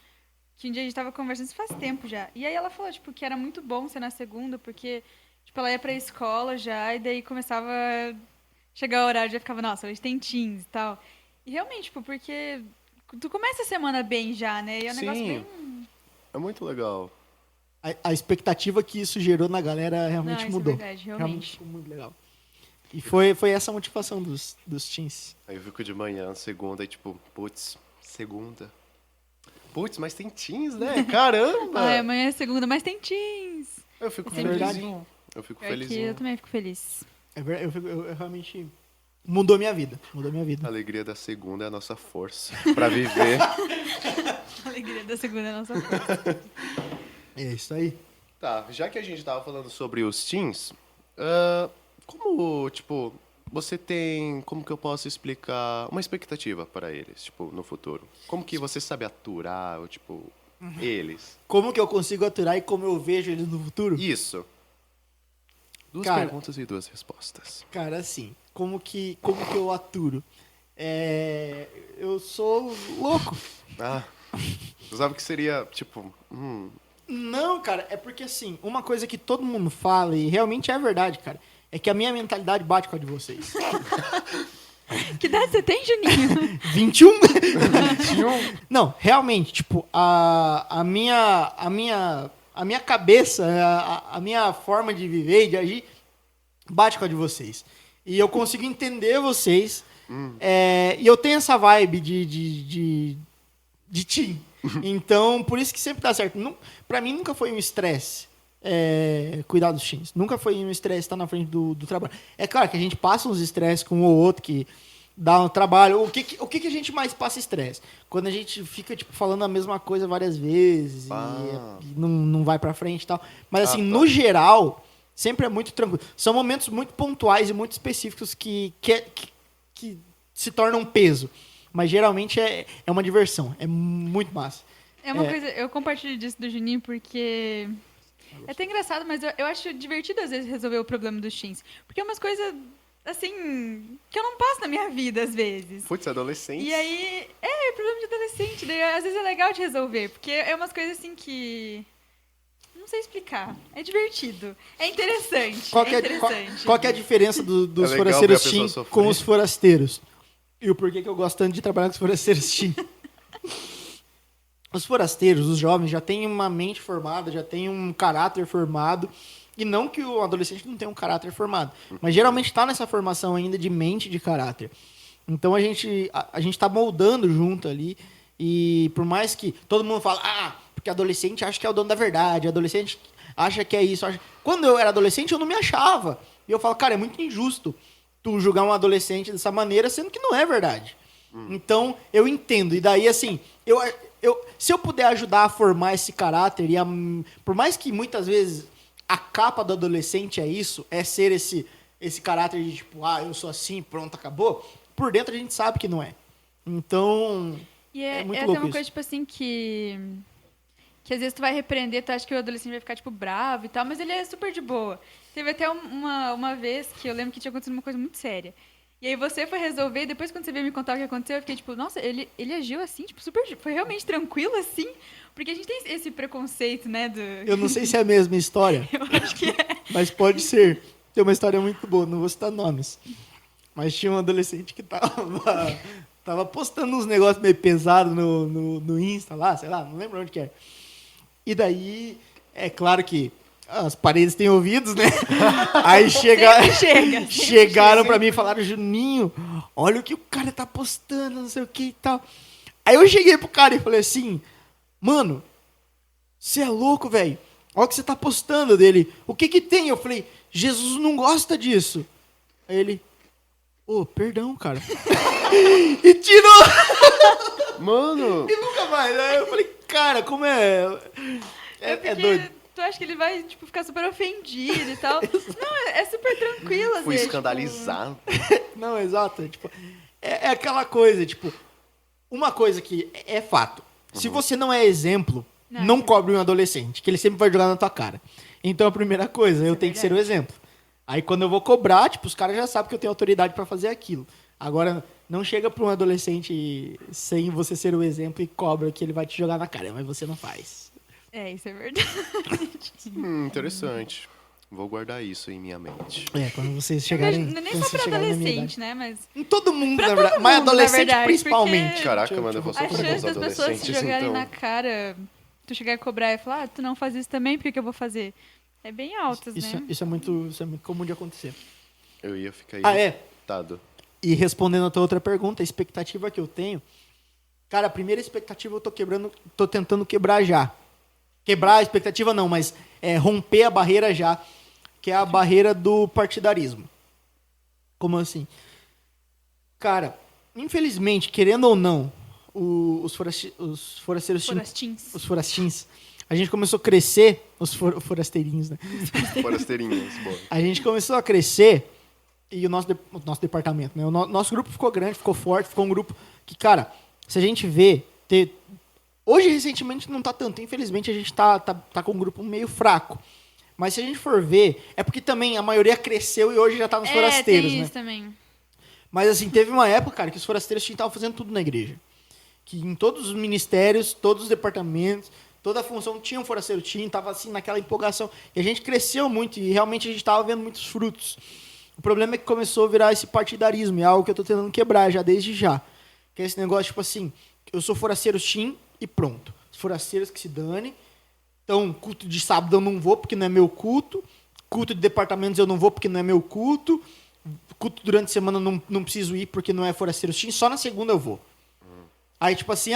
Que um dia a gente tava conversando, isso faz tempo já. E aí ela falou, tipo, que era muito bom ser na segunda, porque, tipo, ela ia pra escola já, e daí começava a chegar o horário, já ficava, nossa, hoje tem teens e tal. E realmente, tipo, porque tu começa a semana bem já, né? E é um negócio bem... É muito legal. A expectativa que isso gerou na galera realmente Não, isso mudou. é verdade, realmente. ficou muito legal. E foi essa a motivação dos teens. Aí eu fico de manhã, segunda, e tipo, putz, segunda. Putz, mas tem teens, né? Caramba! Ai, amanhã é segunda, mas tem teens. Eu fico É verdade. felizinho. Eu fico Pior que felizinho. eu também fico feliz. Eu realmente... Mudou minha vida. A alegria da segunda é a nossa força pra viver. A alegria da segunda é a nossa força. É isso aí. Tá, já que a gente tava falando sobre os teens, como, tipo, você tem, como que eu posso explicar, uma expectativa para eles, tipo, no futuro? Como que você sabe aturar, ou, tipo, eles? Como que eu consigo aturar e como eu vejo eles no futuro? Isso. Duas Cara, perguntas e duas respostas. Cara, assim, como que eu aturo? Eu sou louco. Ah, eu sabe que seria, tipo, Não, cara, é porque assim, uma coisa que todo mundo fala, e realmente é verdade, cara, é que a minha mentalidade bate com a de vocês. Que idade você tem, Juninho? 21? Não, realmente, tipo, a minha cabeça, a minha forma de viver e de agir bate com a de vocês. E eu consigo entender vocês. E eu tenho essa vibe de teen. Então, por isso que sempre dá certo. Pra mim, nunca foi um estresse cuidar dos teens. Nunca foi um estresse estar na frente do trabalho. É claro que a gente passa uns estresses com um ou outro que dá um trabalho. O que a gente mais passa estresse? Quando a gente fica tipo, falando a mesma coisa várias vezes e não vai pra frente e tal. Mas assim, no geral, sempre é muito tranquilo. São momentos muito pontuais e muito específicos que se tornam um peso. Mas geralmente é uma diversão. É muito massa. É uma coisa, eu compartilho disso do Juninho porque é até engraçado, mas eu acho divertido às vezes resolver o problema dos teens. Porque é umas coisas, assim, que eu não passo na minha vida às vezes. putz, adolescente. E aí, problema de adolescente, daí às vezes é legal de resolver, porque é umas coisas assim que... Não sei explicar. É divertido. É interessante. Qual que é a diferença dos legal forasteiros ver a pessoa teen sofrer. com os forasteiros? E o porquê que eu gosto tanto de trabalhar com os forasteiros teen? Os forasteiros, os jovens, já têm uma mente formada, já têm um caráter formado. E não que o adolescente não tenha um caráter formado. Mas geralmente está nessa formação ainda de mente e de caráter. Então a gente tá moldando junto ali. E por mais que todo mundo fala, porque adolescente acha que é o dono da verdade, adolescente acha que é isso. Quando eu era adolescente, eu não me achava. E eu falo, cara, é muito injusto tu julgar um adolescente dessa maneira, sendo que não é verdade. Então, eu entendo. E daí, assim, se eu puder ajudar a formar esse caráter, por mais que muitas vezes a capa do adolescente é isso, é ser esse caráter de tipo, eu sou assim, pronto, acabou, por dentro a gente sabe que não é. Então, E é muito até louco uma isso. coisa, tipo assim, que às vezes tu vai repreender, tu acha que o adolescente vai ficar, tipo, bravo e tal, mas ele é super de boa. Teve até uma vez que eu lembro que tinha acontecido uma coisa muito séria. E aí você foi resolver, e depois quando você veio me contar o que aconteceu, eu fiquei tipo, nossa, ele agiu assim, tipo, foi realmente tranquilo assim? Porque a gente tem esse preconceito, né, Eu não sei se é a mesma história, Eu acho que é. mas pode ser. Tem uma história muito boa, não vou citar nomes. Mas tinha um adolescente que tava postando uns negócios meio pesados no Insta lá, sei lá, não lembro onde que era. E daí, é claro que as paredes têm ouvidos, né? Aí chegaram pra mim e falaram, Juninho, olha o que o cara tá postando, não sei o que e tal. Aí eu cheguei pro cara e falei assim, mano, você é louco, velho? Olha o que você tá postando dele. O que que tem? Eu falei, Jesus não gosta disso. Aí ele, perdão, cara. E tirou. Mano! E nunca mais. Aí eu falei, cara, como é... Porque É doido. tu acha que ele vai, tipo, ficar super ofendido e tal. Não, é super tranquilo, às Fui vezes, escandalizado. Não, exato. Tipo, é aquela coisa, tipo... Uma coisa que é fato. Se você não é exemplo, não cobre um adolescente, que ele sempre vai jogar na tua cara. Então, a primeira coisa, eu tenho que ser o exemplo. Aí, quando eu vou cobrar, tipo, os caras já sabem que eu tenho autoridade pra fazer aquilo. Agora, não chega pra um adolescente sem você ser o exemplo e cobra que ele vai te jogar na cara, mas você não faz. Isso é verdade. Interessante. Vou guardar isso em minha mente. Quando vocês chegarem... Nem quando só vocês pra chegarem na minha adolescente, idade. né? Mas Em todo mundo, Pra na todo verdade. Mas mundo, na adolescente, verdade, principalmente. porque- Caraca, mano, eu vou a sofrer com os chance das pessoas te adolescentes, jogarem então. na cara, tu chegar e cobrar e falar, tu não faz isso também, por que eu vou fazer? É bem altas, né? Isso é muito comum de acontecer. Eu ia ficar É. irritado. E respondendo a tua outra pergunta, a expectativa que eu tenho... Cara, a primeira expectativa eu tô tentando quebrar já. Quebrar a expectativa não, mas romper a barreira já, que é a barreira do partidarismo. Como assim? Cara, infelizmente, querendo ou não, os forasteiros... Forastins. Os forastins. A gente começou a crescer... Os forasteirinhos, né? Forasteirinhos, boa. A gente começou a crescer e o nosso departamento, né? O nosso grupo ficou grande, ficou forte, ficou um grupo que, cara, se a gente vê... Hoje, recentemente, não tá tanto. Infelizmente, a gente tá com um grupo meio fraco. Mas se a gente for ver, é porque também a maioria cresceu e hoje já tá nos forasteiros, tem né? isso também. Mas assim, teve uma época, cara, que os forasteiros estavam fazendo tudo na igreja. Que em todos os ministérios, todos os departamentos, toda a função tinha um forasteiro, tava assim naquela empolgação. E a gente cresceu muito e realmente a gente tava vendo muitos frutos. O problema é que começou a virar esse partidarismo, e é algo que eu tô tentando quebrar já desde já. Que é esse negócio, tipo assim, eu sou forasteiro Tim e pronto. Os forasteiros que se dane. Então, culto de sábado eu não vou porque não é meu culto. Culto de departamentos eu não vou porque não é meu culto. Culto durante a semana eu não preciso ir porque não é forasteiro Tim. Só na segunda eu vou. Aí, tipo assim,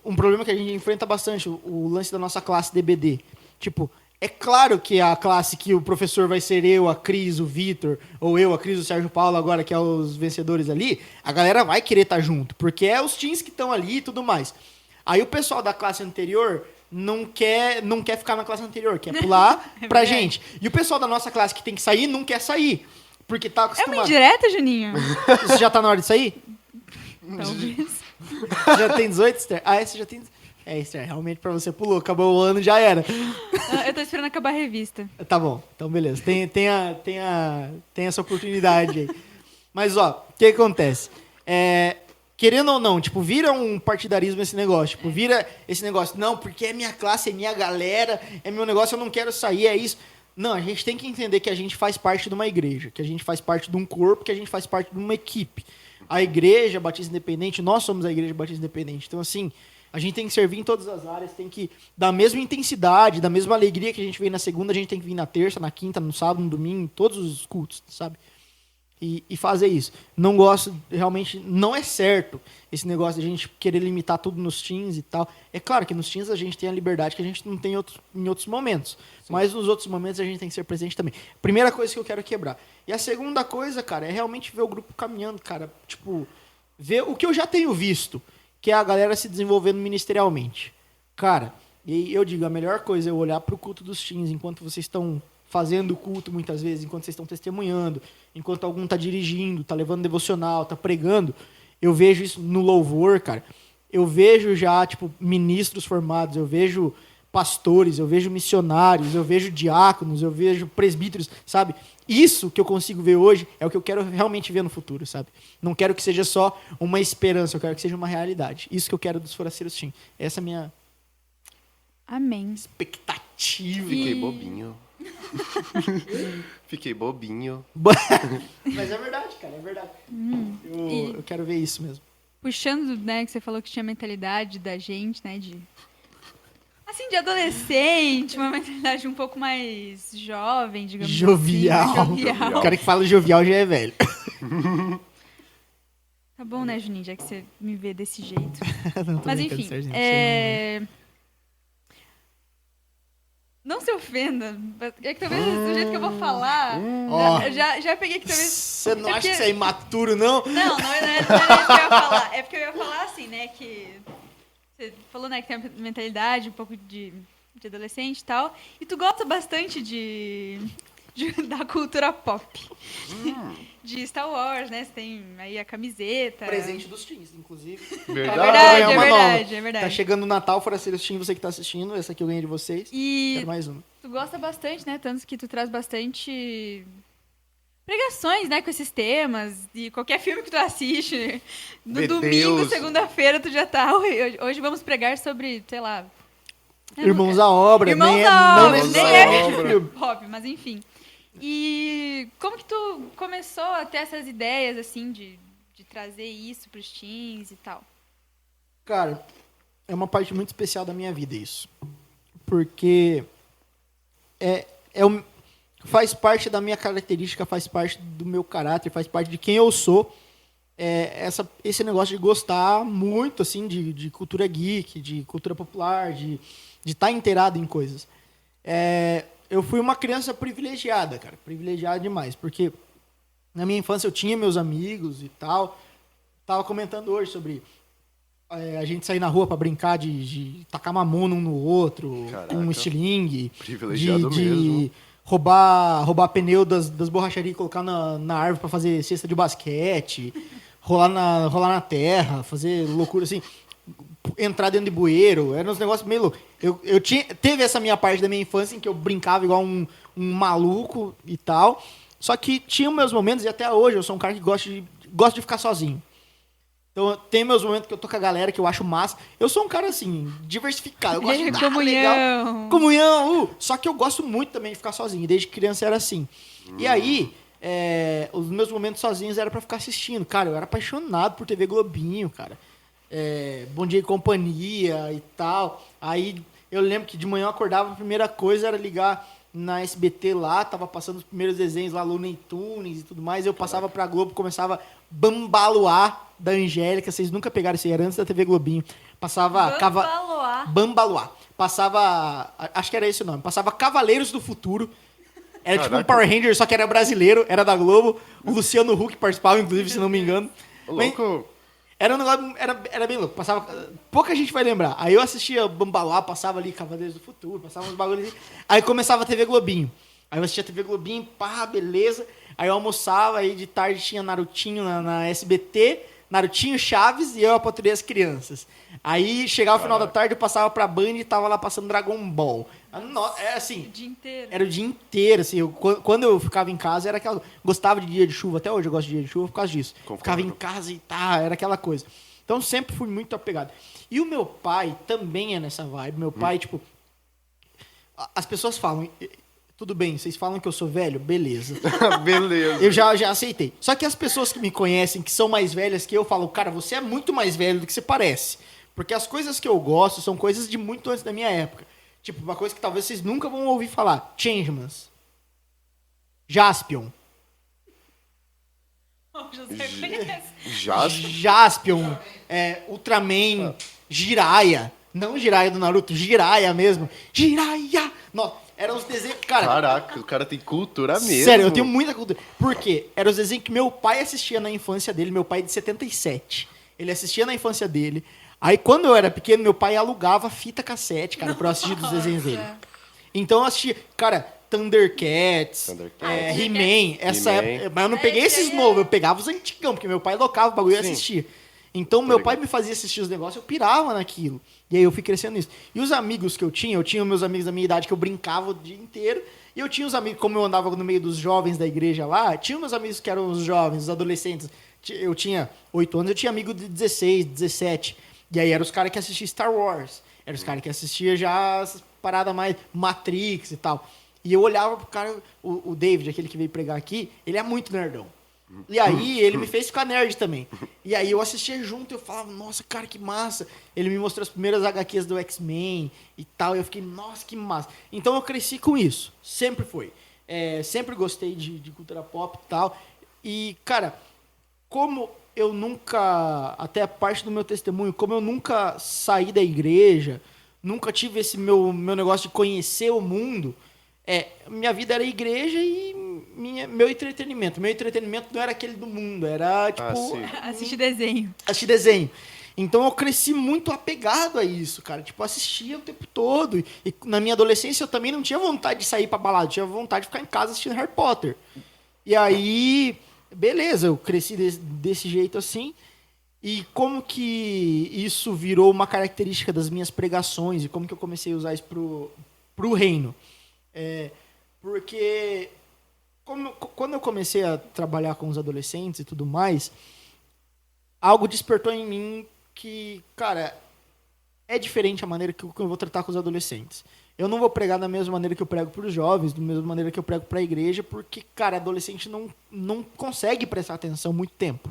um problema que a gente enfrenta bastante, o lance da nossa classe DBD. Tipo, é claro que a classe que o professor vai ser eu, a Cris, o Vitor, ou eu, a Cris, o Sérgio Paulo, agora que é os vencedores ali, a galera vai querer estar junto, porque é os teams que estão ali e tudo mais. Aí o pessoal da classe anterior não quer ficar na classe anterior, quer pular pra gente. E o pessoal da nossa classe que tem que sair, não quer sair, porque tá É uma acostumado. indireta, Juninho? Você já tá na hora de sair? Talvez. Você já tem 18, Esther? Você já tem... Esther, realmente pra você pulou, acabou o ano, já era. Eu tô esperando acabar a revista. Tá bom, então beleza. Tem essa oportunidade aí. Mas, ó, o que acontece? Querendo ou não, tipo, vira um partidarismo esse negócio. Tipo, vira esse negócio, não, porque é minha classe, é minha galera, é meu negócio, eu não quero sair, é isso. Não, a gente tem que entender que a gente faz parte de uma igreja, que a gente faz parte de um corpo, que a gente faz parte de uma equipe. A igreja Batista Independente, nós somos a igreja Batista Independente. Então, assim, a gente tem que servir em todas as áreas, tem que, da mesma intensidade, da mesma alegria que a gente vem na segunda, a gente tem que vir na terça, na quinta, no sábado, no domingo, em todos os cultos, sabe? E fazer isso. Não gosto, realmente, não é certo esse negócio de a gente querer limitar tudo nos teams e tal. É claro que nos teams a gente tem a liberdade que a gente não tem em outros momentos. Sim. Mas nos outros momentos a gente tem que ser presente também. Primeira coisa que eu quero quebrar. E a segunda coisa, cara, é realmente ver o grupo caminhando, cara. Tipo, ver o que eu já tenho visto, que é a galera se desenvolvendo ministerialmente. Cara, e eu digo, a melhor coisa é eu olhar pro culto dos teams enquanto vocês estão fazendo o culto muitas vezes, enquanto vocês estão testemunhando, enquanto algum tá dirigindo, tá levando devocional, tá pregando. Eu vejo isso no louvor, cara. Eu vejo já, tipo, ministros formados, eu vejo pastores, eu vejo missionários, eu vejo diáconos, eu vejo presbíteros, sabe? Isso que eu consigo ver hoje é o que eu quero realmente ver no futuro, sabe? Não quero que seja só uma esperança, eu quero que seja uma realidade. Isso que eu quero dos forasteiros Tim. Essa é a minha... Amém. Expectativa. Fiquei bobinho. Fiquei bobinho. Mas é verdade, cara, é verdade. Eu quero ver isso mesmo. Puxando, né, que você falou que tinha mentalidade da gente, né, assim, de adolescente, uma mentalidade um pouco mais jovem, digamos jovial. assim. Jovial. O cara que fala jovial já é velho. Tá bom, né, Juninho, já que você me vê desse jeito. Não, tô Mas brincando, enfim, Serginho. não se ofenda. É que talvez do jeito que eu vou falar, Ó. já peguei que talvez... Você não É acha porque- que você é imaturo, não? Não é isso que eu ia falar. É porque eu ia falar assim, né, que... Você falou, né, que tem uma mentalidade um pouco de adolescente e tal. E tu gosta bastante da cultura pop. De Star Wars, né? Você tem aí a camiseta. Presente dos teens, inclusive. É Verdade. verdade, Ganhar uma é Tá verdade. chegando o Natal, fora ser os teens, você que tá assistindo. Essa aqui eu ganhei de vocês. E Quero mais uma. tu gosta bastante, né? Tanto que tu traz bastante pregações, né? Com esses temas. E qualquer filme que tu assiste, no Meu domingo, Deus. segunda-feira, tu já tá... Hoje vamos pregar sobre, sei lá... Irmãos à obra. Irmãos nem à não obra, necessariamente nem é. filme. Óbvio, mas enfim. E como que tu começou a ter essas ideias, assim, de trazer isso pros teens e tal? Cara, é uma parte muito especial da minha vida isso. Porque faz parte da minha característica, faz parte do meu caráter, faz parte de quem eu sou. Esse negócio de gostar muito, assim, de cultura geek, de cultura popular, de estar inteirado em coisas. Eu fui uma criança privilegiada, cara. Privilegiada demais. Porque na minha infância eu tinha meus amigos e tal. Tava comentando hoje sobre a gente sair na rua pra brincar de tacar mamona um no outro, Caraca. com um estilingue. Privilegiado de mesmo. roubar pneu das borracharias e colocar na árvore pra fazer cesta de basquete. Rolar na terra, fazer loucura assim. Entrar dentro de bueiro, eram uns negócios meio loucos. Teve essa minha parte da minha infância em que eu brincava igual um maluco e tal. Só que tinha meus momentos, e até hoje eu sou um cara que gosta de ficar sozinho. Então tem meus momentos que eu tô com a galera que eu acho massa. Eu sou um cara assim, diversificado. Eu gosto de dar legal. Comunhão! Só que eu gosto muito também de ficar sozinho. Desde criança era assim. E aí, os meus momentos sozinhos era pra ficar assistindo. Cara, eu era apaixonado por TV Globinho, cara. Bom Dia e Companhia e tal. Aí eu lembro que de manhã eu acordava, a primeira coisa era ligar na SBT lá, tava passando os primeiros desenhos lá, Looney Tunes e tudo mais. Eu passava pra Globo, começava Bambaluá da Angélica. Vocês nunca pegaram isso aí, era antes da TV Globinho. Passava Bambaluá. Passava, acho que era esse o nome. Passava Cavaleiros do Futuro. Era tipo um Power Ranger, só que era brasileiro, era da Globo. O Luciano Huck participava, inclusive, se não me engano. Louco. Era um negócio, era bem louco. Passava, pouca gente vai lembrar. Aí eu assistia Bambaluá, passava ali Cavaleiros do Futuro, passava uns bagulhos assim. Aí começava a TV Globinho. Aí eu assistia a TV Globinho, pá, beleza. Aí eu almoçava, aí de tarde tinha Narutinho na SBT, Narutinho, Chaves e eu apatrulhei as crianças. Aí chegava o final da tarde, eu passava pra Band e tava lá passando Dragon Ball. Era assim... O dia inteiro. Era o dia inteiro, assim. Quando eu ficava em casa, era aquela... Gostava de dia de chuva. Até hoje eu gosto de dia de chuva por causa disso. Concordo. Ficava em casa e tá, era aquela coisa. Então sempre fui muito apegado. E o meu pai também é nessa vibe. Meu pai, tipo... As pessoas falam... Tudo bem, vocês falam que eu sou velho? Beleza. Beleza. Eu já aceitei. Só que as pessoas que me conhecem, que são mais velhas que eu, falam, cara, você é muito mais velho do que você parece. Porque as coisas que eu gosto são coisas de muito antes da minha época. Tipo, uma coisa que talvez vocês nunca vão ouvir falar. Changemans. Jaspion. Jaspion. Ultraman. Jiraiya. Não Jiraiya do Naruto, Jiraiya mesmo. Jiraiya! Nossa, eram os desenhos... Cara, Caraca, o cara tem cultura mesmo. sério, eu tenho muita cultura. Por quê? Eram os desenhos que meu pai assistia na infância dele. Meu pai é de 77. Ele assistia na infância dele. Aí, quando eu era pequeno, meu pai alugava fita cassete, cara, pra eu assistir dos desenhos dele. Então, eu assistia, cara, Thundercats, He-Man, essa época. Mas eu não peguei esses novos, eu pegava os antigão, porque meu pai locava o bagulho e assistia. Então, meu pai me fazia assistir os negócios, eu pirava naquilo. E aí, eu fui crescendo nisso. E os amigos que eu tinha meus amigos da minha idade que eu brincava o dia inteiro. E eu tinha os amigos, como eu andava no meio dos jovens da igreja lá, tinha meus amigos que eram os jovens, os adolescentes. Eu tinha 8 anos, eu tinha amigo de 16, 17. E aí eram os caras que assistiam Star Wars. Eram os caras que assistiam já essas paradas mais Matrix e tal. E eu olhava pro cara, o David, aquele que veio pregar aqui, ele é muito nerdão. E aí ele me fez ficar nerd também. E aí eu assistia junto e eu falava, nossa, cara, que massa. Ele me mostrou as primeiras HQs do X-Men e tal. E eu fiquei, nossa, que massa. Então eu cresci com isso. Sempre foi. Sempre gostei de cultura pop e tal. E, cara, como eu nunca, até parte do meu testemunho, como eu nunca saí da igreja, nunca tive esse meu negócio de conhecer o mundo, minha vida era igreja e meu entretenimento. Meu entretenimento não era aquele do mundo, era tipo... sim. Assistir desenho. Assistir desenho. Então eu cresci muito apegado a isso, cara. Tipo, assistia o tempo todo. E na minha adolescência eu também não tinha vontade de sair pra balada, eu tinha vontade de ficar em casa assistindo Harry Potter. E aí, beleza, eu cresci desse jeito assim. E como que isso virou uma característica das minhas pregações e como que eu comecei a usar isso pro reino? Porque quando eu comecei a trabalhar com os adolescentes e tudo mais, algo despertou em mim que, cara, é diferente a maneira que eu vou tratar com os adolescentes. Eu não vou pregar da mesma maneira que eu prego para os jovens, da mesma maneira que eu prego para a igreja, porque, cara, adolescente não consegue prestar atenção muito tempo.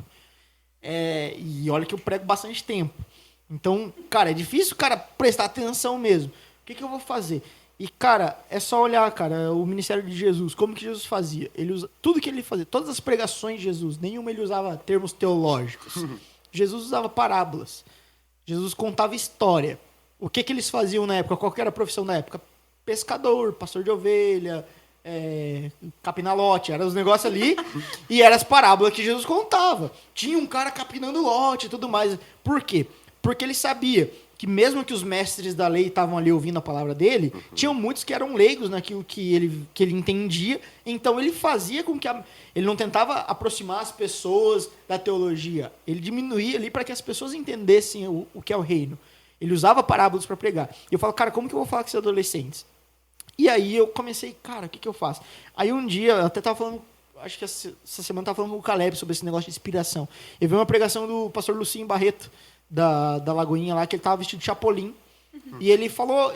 E olha que eu prego bastante tempo. Então, cara, é difícil o cara prestar atenção mesmo. O que eu vou fazer? E, cara, é só olhar, cara, o ministério de Jesus, como que Jesus fazia. Tudo que ele fazia, todas as pregações de Jesus, nenhuma ele usava termos teológicos. Jesus usava parábolas. Jesus contava história. O que eles faziam na época? Qual que era a profissão na época? Pescador, pastor de ovelha, capinalote. Eram os negócios ali e eram as parábolas que Jesus contava. Tinha um cara capinando lote e tudo mais. Por quê? Porque ele sabia que mesmo que os mestres da lei estavam ali ouvindo a palavra dele, tinham muitos que eram leigos naquilo que ele entendia, então ele fazia com que ele não tentava aproximar as pessoas da teologia, ele diminuía ali para que as pessoas entendessem o que é o reino. Ele usava parábolas para pregar. E eu falo, cara, como que eu vou falar com esses adolescentes? E aí eu comecei, cara, o que eu faço? Aí um dia, eu até estava falando, acho que essa semana eu estava falando com o Caleb sobre esse negócio de inspiração. Eu vi uma pregação do pastor Lucinho Barreto, da Lagoinha lá, que ele estava vestido de Chapolin. E ele falou,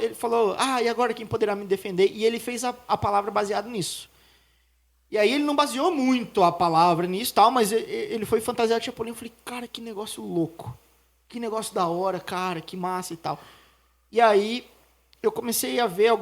e agora quem poderá me defender? E ele fez a palavra baseada nisso. E aí ele não baseou muito a palavra nisso, tal, mas ele foi fantasiado de Chapolin. Eu falei, cara, que negócio louco. Que negócio da hora, cara, que massa e tal. E aí eu comecei a ver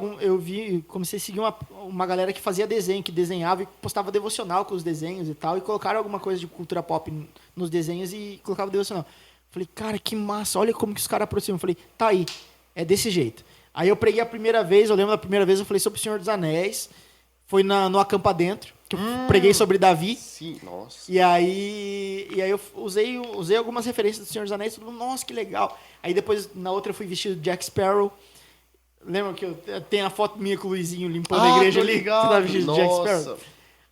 comecei a seguir uma galera que fazia desenho, que desenhava e postava devocional com os desenhos e tal, e colocaram alguma coisa de cultura pop nos desenhos e colocava devocional. Falei, cara, que massa, olha como que os caras aproximam. Falei, tá aí, é desse jeito. Aí eu preguei a primeira vez, eu lembro da primeira vez, eu falei sobre o Senhor dos Anéis, foi no Acampa Dentro, que eu preguei sobre Davi. Sim, nossa. E aí eu usei algumas referências do Senhor dos Anéis, todo mundo, nossa, que legal. Aí depois, na outra, eu fui vestido de Jack Sparrow. Lembra que eu tenho a foto minha com o Luizinho limpando a igreja ali? Legal. Você tava vestido de Jack Sparrow.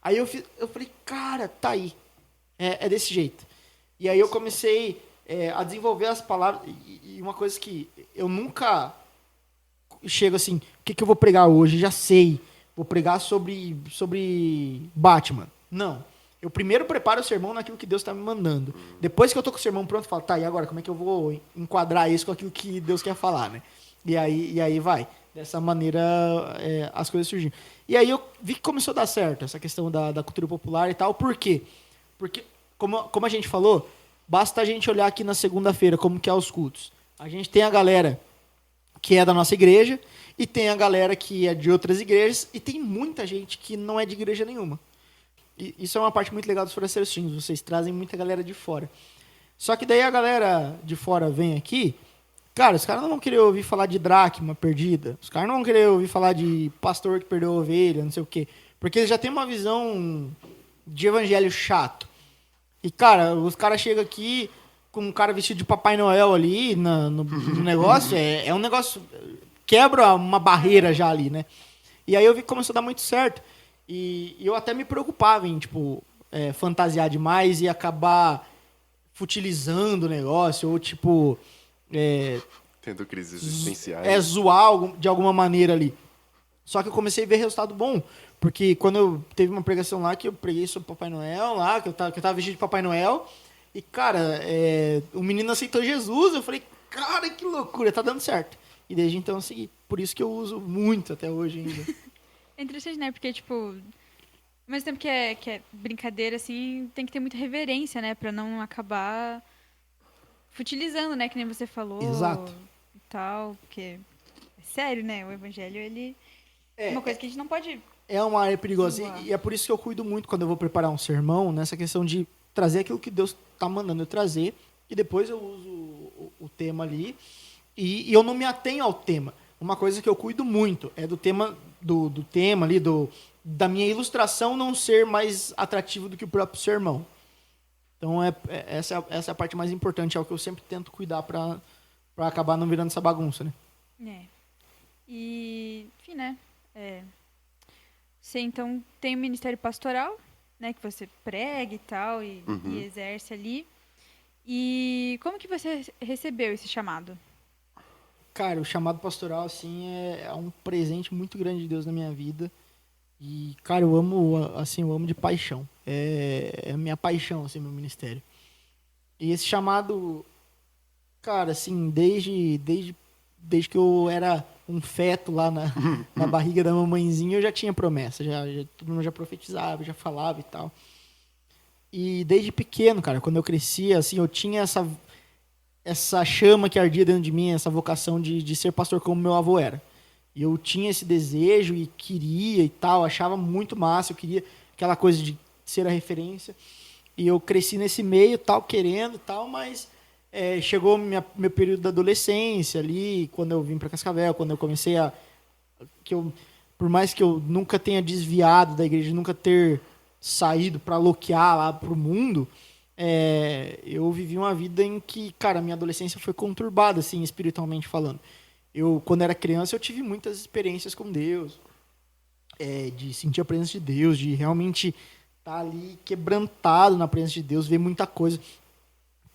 Aí eu falei, cara, tá aí. É desse jeito. E aí eu comecei a desenvolver as palavras. E uma coisa que eu nunca chego assim, o que eu vou pregar hoje? Já sei. Vou pregar sobre Batman. Não. Eu primeiro preparo o sermão naquilo que Deus está me mandando. Depois que eu tô com o sermão pronto, eu falo, tá, e agora? Como é que eu vou enquadrar isso com aquilo que Deus quer falar, né? E aí vai. Dessa maneira, as coisas surgiram. E aí eu vi que começou a dar certo, essa questão da cultura popular e tal. Por quê? Porque, como a gente falou, basta a gente olhar aqui na segunda-feira como que é os cultos. A gente tem a galera que é da nossa igreja e tem a galera que é de outras igrejas e tem muita gente que não é de igreja nenhuma. E isso é uma parte muito legal dos Forasteiros Teens, vocês trazem muita galera de fora. Só que daí a galera de fora vem aqui, cara, os caras não vão querer ouvir falar de dracma perdida, os caras não vão querer ouvir falar de pastor que perdeu a ovelha, não sei o quê, porque eles já têm uma visão de evangelho chato. E, cara, os caras chegam aqui com um cara vestido de Papai Noel ali no negócio, é um negócio... Quebra uma barreira já ali, né? E aí eu vi que começou a dar muito certo. E eu até me preocupava em, tipo, fantasiar demais e acabar futilizando o negócio, ou, tipo... Tendo crises existenciais. Zoar de alguma maneira ali. Só que eu comecei a ver resultado bom. Porque quando eu teve uma pregação lá, que eu preguei sobre Papai Noel lá, que eu tava vestido de Papai Noel, e, cara, o menino aceitou Jesus, eu falei, cara, que loucura, tá dando certo. E desde então eu segui. Por isso que eu uso muito até hoje ainda. É interessante, né? Porque, tipo, ao mesmo tempo que é brincadeira, assim, tem que ter muita reverência, né? Pra não acabar futilizando, né? Que nem você falou. Exato. E tal, porque é sério, né? O evangelho, ele é uma coisa que a gente não pode... É uma área perigosa. E é por isso que eu cuido muito quando eu vou preparar um sermão, nessa questão de trazer aquilo que Deus tá mandando eu trazer, e depois eu uso o tema ali, e eu não me atenho ao tema. Uma coisa que eu cuido muito é do tema, do tema ali, da minha ilustração não ser mais atrativo do que o próprio sermão. Então, essa é a parte mais importante, é o que eu sempre tento cuidar para acabar não virando essa bagunça, né? E, enfim, né? Você, então, tem o ministério pastoral, né? Que você prega e tal, e exerce ali. E como que você recebeu esse chamado? Cara, o chamado pastoral, assim, é um presente muito grande de Deus na minha vida. E, cara, eu amo de paixão. É a minha paixão, assim, meu ministério. E esse chamado, cara, assim, desde que eu era um feto lá na barriga da mamãezinha, eu já tinha promessa. Todo mundo já profetizava, já falava e tal. E desde pequeno, cara, quando eu crescia, assim, eu tinha essa chama que ardia dentro de mim, essa vocação de ser pastor como meu avô era. E eu tinha esse desejo e queria e tal, achava muito massa, eu queria aquela coisa de ser a referência. E eu cresci nesse meio, tal, querendo e tal, mas chegou meu período da adolescência ali, quando eu vim para Cascavel, quando eu comecei por mais que eu nunca tenha desviado da igreja, nunca ter saído para loquear lá pro mundo, eu vivi uma vida em que, cara, minha adolescência foi conturbada, assim, espiritualmente falando. Quando era criança, eu tive muitas experiências com Deus, de sentir a presença de Deus, de realmente estar ali quebrantado na presença de Deus, ver muita coisa,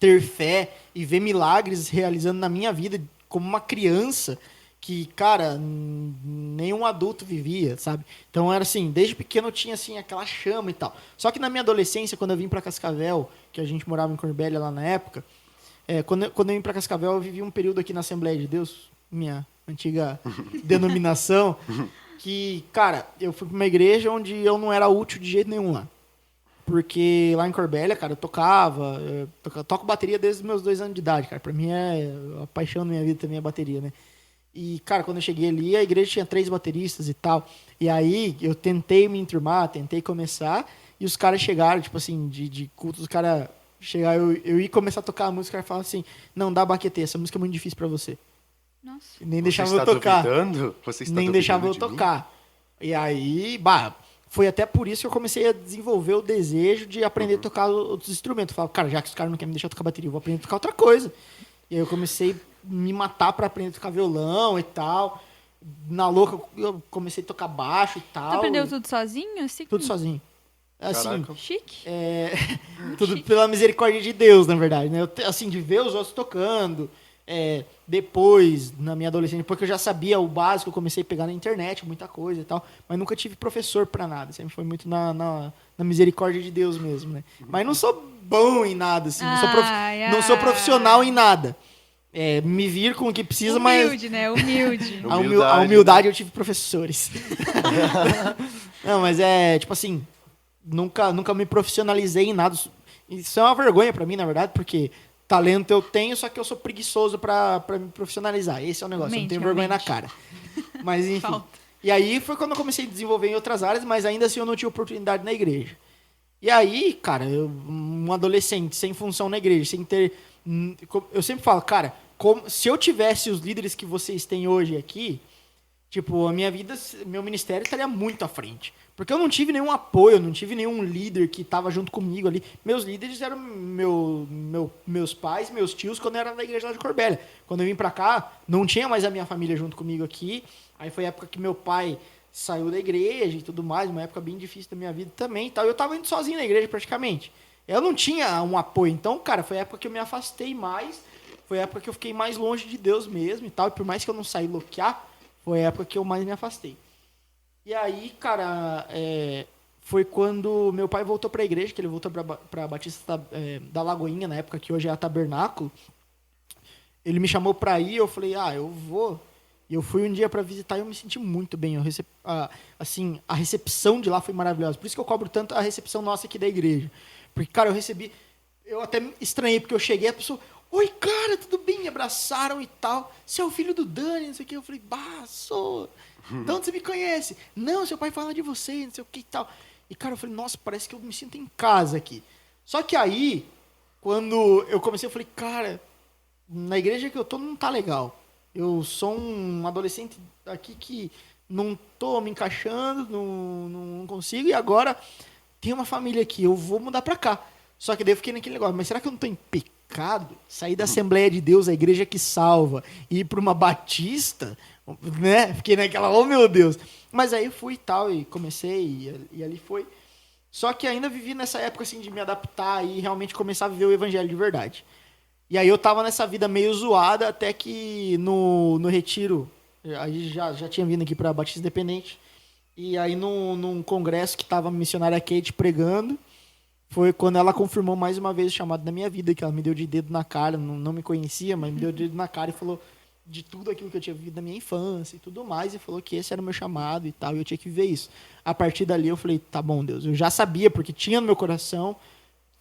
ter fé e ver milagres realizando na minha vida como uma criança que, cara, nenhum adulto vivia, sabe? Então era assim, desde pequeno eu tinha assim aquela chama e tal. Só que na minha adolescência, quando eu vim para Cascavel, que a gente morava em Corbélia lá na época, quando eu vim para Cascavel, eu vivi um período aqui na Assembleia de Deus, minha antiga denominação, que, cara, eu fui para uma igreja onde eu não era útil de jeito nenhum lá. Porque lá em Corbélia, cara, eu toco bateria desde os meus 2 anos de idade, cara. Pra mim é a paixão da minha vida também a bateria, né? E, cara, quando eu cheguei ali, a igreja tinha 3 bateristas e tal. E aí eu tentei me enturmar, tentei começar, e os caras chegaram, tipo assim, de culto, os caras chegaram, eu ia começar a tocar a música, e falaram assim, não, dá baquetê, essa música é muito difícil pra você. Nossa. E nem deixava eu tocar. Você está Nem deixava eu duvidando de mim? tocar. E aí, foi até por isso que eu comecei a desenvolver o desejo de aprender a tocar outros instrumentos. Eu falava, cara, já que os caras não querem me deixar tocar bateria, eu vou aprender a tocar outra coisa. E aí eu comecei a me matar pra aprender a tocar violão e tal. Na louca, eu comecei a tocar baixo e tal. Tu aprendeu tudo sozinho? Assim? Tudo sozinho. Assim, Caraca. Chique. tudo pela misericórdia de Deus, na verdade, né? Assim, de ver os outros tocando. Depois, na minha adolescência, depois que eu já sabia o básico, eu comecei a pegar na internet muita coisa e tal, mas nunca tive professor pra nada, sempre foi muito na misericórdia de Deus mesmo, né? Mas não sou bom em nada, assim, não sou profissional em nada. Me vir com o que precisa, Humilde, mas... né? Humilde. A humildade eu tive professores. Não, mas tipo assim, nunca me profissionalizei em nada. Isso é uma vergonha pra mim, na verdade, porque talento eu tenho, só que eu sou preguiçoso pra me profissionalizar. Esse é o negócio, eu não tenho vergonha na cara. Mas enfim. Falta. E aí foi quando eu comecei a desenvolver em outras áreas, mas ainda assim eu não tinha oportunidade na igreja. E aí, cara, um adolescente sem função na igreja, sem ter... Eu sempre falo, cara, se eu tivesse os líderes que vocês têm hoje aqui, tipo, a minha vida, meu ministério estaria muito à frente. Porque eu não tive nenhum apoio, eu não tive nenhum líder que estava junto comigo ali. Meus líderes eram meus pais, meus tios, quando eu era na igreja lá de Corbélia. Quando eu vim pra cá, não tinha mais a minha família junto comigo aqui. Aí foi a época que meu pai saiu da igreja e tudo mais, uma época bem difícil da minha vida também e tal. Eu tava indo sozinho na igreja praticamente. Eu não tinha um apoio. Então, cara, foi a época que eu me afastei mais. Foi a época que eu fiquei mais longe de Deus mesmo e tal. E por mais que eu não saí loquear, foi a época que eu mais me afastei. E aí, cara, foi quando meu pai voltou pra igreja, que ele voltou pra Batista da Lagoinha, na época que hoje é a Tabernáculo. Ele me chamou pra ir, eu falei, eu vou. E eu fui um dia pra visitar e eu me senti muito bem. Assim, a recepção de lá foi maravilhosa. Por isso que eu cobro tanto a recepção nossa aqui da igreja. Porque, cara, eu até me estranhei, porque eu cheguei, a pessoa, oi, cara, tudo bem? Me abraçaram e tal. Você é o filho do Dani, não sei o que. Eu falei, sou... De onde você me conhece? Não, seu pai fala de você, não sei o que e tal. E, cara, eu falei, nossa, parece que eu me sinto em casa aqui. Só que aí, quando eu comecei, eu falei, cara, na igreja que eu tô não tá legal. Eu sou um adolescente aqui que não tô me encaixando, não consigo, e agora tem uma família aqui, eu vou mudar pra cá. Só que daí eu fiquei naquele negócio, mas será que eu não tô em pecado? Sair da Assembleia de Deus, a igreja que salva, e ir pra uma batista, né? Fiquei naquela, oh meu Deus. Mas aí fui e tal, e comecei, e ali foi. Só que ainda vivi nessa época, assim, de me adaptar e realmente começar a viver o evangelho de verdade. E aí eu tava nessa vida meio zoada, até que no retiro, aí já tinha vindo aqui pra Batista Independente, e aí num congresso que tava a missionária Kate pregando, foi quando ela confirmou mais uma vez o chamado da minha vida, que ela me deu de dedo na cara, não me conhecia, mas me deu de dedo na cara e falou de tudo aquilo que eu tinha vivido na minha infância e tudo mais, e falou que esse era o meu chamado e tal, e eu tinha que viver isso. A partir dali eu falei, tá bom, Deus, eu já sabia, porque tinha no meu coração,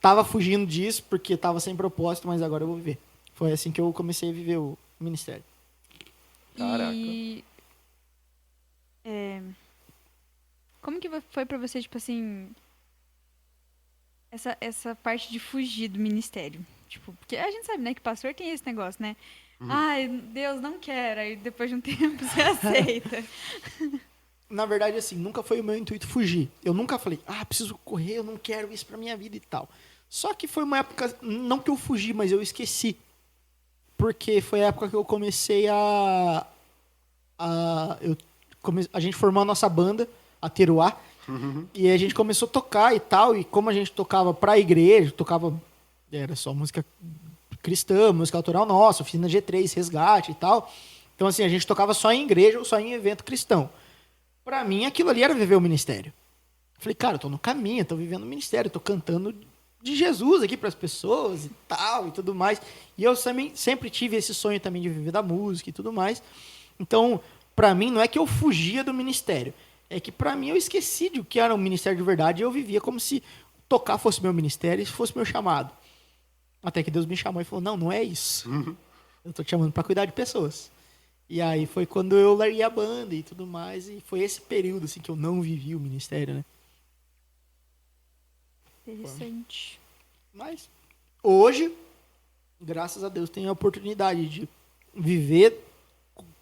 tava fugindo disso, porque tava sem propósito, mas agora eu vou viver. Foi assim que eu comecei a viver o ministério. Caraca. E como que foi pra você, tipo assim, essa parte de fugir do ministério? Tipo, porque a gente sabe, né, que pastor tem esse negócio, né? Ai, Deus, não quer. Aí depois de um tempo você aceita. Na verdade, assim, nunca foi o meu intuito fugir. Eu nunca falei, preciso correr, eu não quero isso pra minha vida e tal. Só que foi uma época, não que eu fugi, mas eu esqueci. Porque foi a época que eu comecei a gente formou a nossa banda, a Teruá, e a gente começou a tocar e tal, e como a gente tocava pra igreja, era só música cristã, música autoral nossa, oficina G3, resgate e tal. Então, assim, a gente tocava só em igreja ou só em evento cristão. Pra mim, aquilo ali era viver o ministério. Eu falei, cara, eu tô no caminho, eu tô vivendo o ministério, eu tô cantando de Jesus aqui pras pessoas e tal, e tudo mais. E eu sempre tive esse sonho também de viver da música e tudo mais. Então, pra mim, não é que eu fugia do ministério, é que pra mim eu esqueci de o que era um ministério de verdade e eu vivia como se tocar fosse meu ministério e fosse meu chamado. Até que Deus me chamou e falou, não é isso. Eu tô te chamando pra cuidar de pessoas. E aí foi quando eu larguei a banda e tudo mais, e foi esse período assim que eu não vivi o ministério, né? Interessante. Mas hoje, graças a Deus, tenho a oportunidade de viver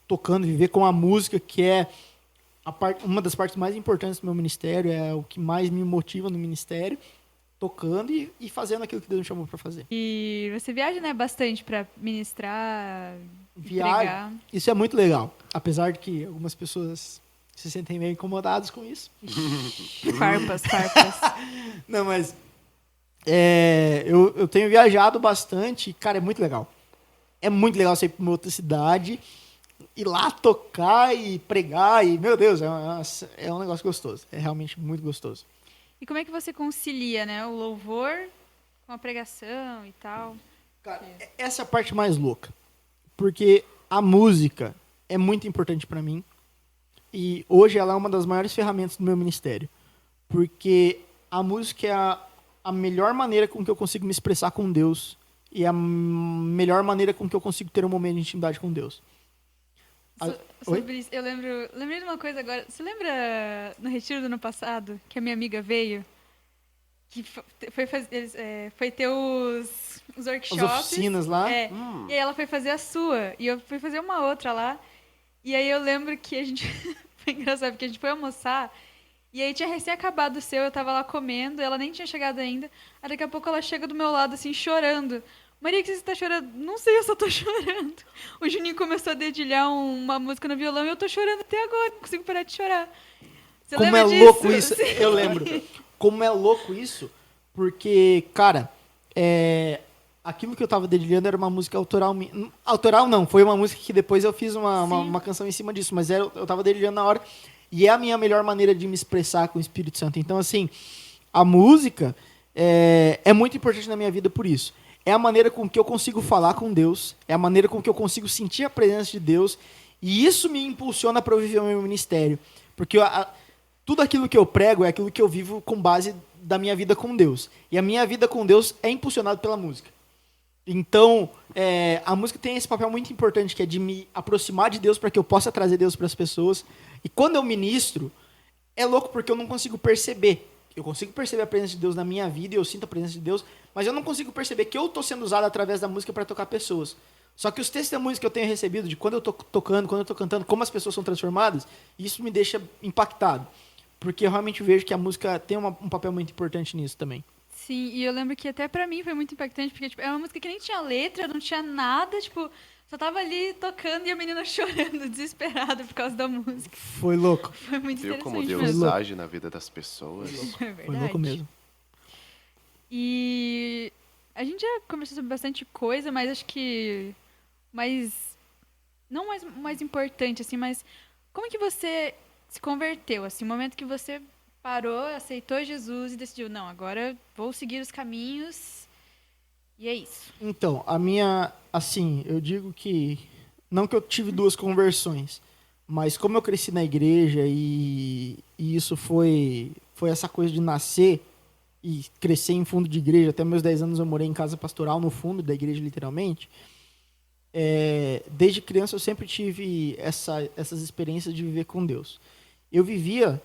tocando, viver com a música, que é uma das partes mais importantes do meu ministério, é o que mais me motiva no ministério, tocando e fazendo aquilo que Deus me chamou para fazer. E você viaja, né, bastante para ministrar, Viajar, isso é muito legal. Apesar de que algumas pessoas se sentem meio incomodadas com isso. Farpas. Não, mas eu tenho viajado bastante e, cara, é muito legal. É muito legal você ir para uma outra cidade, ir lá tocar e pregar e, meu Deus, é um negócio gostoso. É realmente muito gostoso. E como é que você concilia, né, o louvor com a pregação e tal? Cara, essa é a parte mais louca. Porque a música é muito importante para mim. E hoje ela é uma das maiores ferramentas do meu ministério. Porque a música é a melhor maneira com que eu consigo me expressar com Deus. E a melhor maneira com que eu consigo ter um momento de intimidade com Deus. Sobre isso, eu lembrei de uma coisa agora. Você lembra no retiro do ano passado que a minha amiga veio? Que foi ter os workshops. As oficinas lá? É. E aí ela foi fazer a sua. E eu fui fazer uma outra lá. E aí eu lembro que a gente... Foi engraçado, porque a gente foi almoçar. E aí tinha recém acabado o seu, eu tava lá comendo. Ela nem tinha chegado ainda. Aí daqui a pouco ela chega do meu lado, assim, chorando. Maria, que você tá chorando? Não sei, eu só tô chorando. O Juninho começou a dedilhar uma música no violão e eu tô chorando até agora. Não consigo parar de chorar. Você Como lembra é disso? louco isso? Sim. Eu lembro. Como é louco isso? Porque, cara, aquilo que eu tava dedilhando era uma música autoral. Autoral não, foi uma música que depois eu fiz uma canção em cima disso, mas eu tava dedilhando na hora. E é a minha melhor maneira de me expressar com o Espírito Santo. Então, assim, a música é muito importante na minha vida por isso. É a maneira com que eu consigo falar com Deus, é a maneira com que eu consigo sentir a presença de Deus, e isso me impulsiona para eu viver o meu ministério. Porque tudo aquilo que eu prego é aquilo que eu vivo com base da minha vida com Deus. E a minha vida com Deus é impulsionada pela música. Então, a música tem esse papel muito importante, que é de me aproximar de Deus para que eu possa trazer Deus para as pessoas. E quando eu ministro, é louco porque eu não consigo perceber Eu consigo perceber a presença de Deus na minha vida e eu sinto a presença de Deus, mas eu não consigo perceber que eu tô sendo usado através da música para tocar pessoas. Só que os testemunhos que eu tenho recebido de quando eu tô tocando, quando eu tô cantando, como as pessoas são transformadas, isso me deixa impactado. Porque eu realmente vejo que a música tem um papel muito importante nisso também. Sim, e eu lembro que até pra mim foi muito impactante, porque tipo, é uma música que nem tinha letra, não tinha nada, tipo, só tava ali tocando e a menina chorando, desesperada por causa da música. Foi louco. Foi muito Viu interessante como Deus mesmo. age na vida das pessoas? É verdade. Foi louco mesmo. E a gente já conversou sobre bastante coisa, mas acho que não mais importante, assim, mas como que você se converteu, assim, o momento que você parou, aceitou Jesus e decidiu, não, agora vou seguir os caminhos e é isso. Então, a minha, assim, eu digo que, não que eu tive duas conversões, mas como eu cresci na igreja e isso foi essa coisa de nascer e crescer em fundo de igreja, até meus 10 anos eu morei em casa pastoral, no fundo da igreja, literalmente, desde criança eu sempre tive essas experiências de viver com Deus. Eu vivia,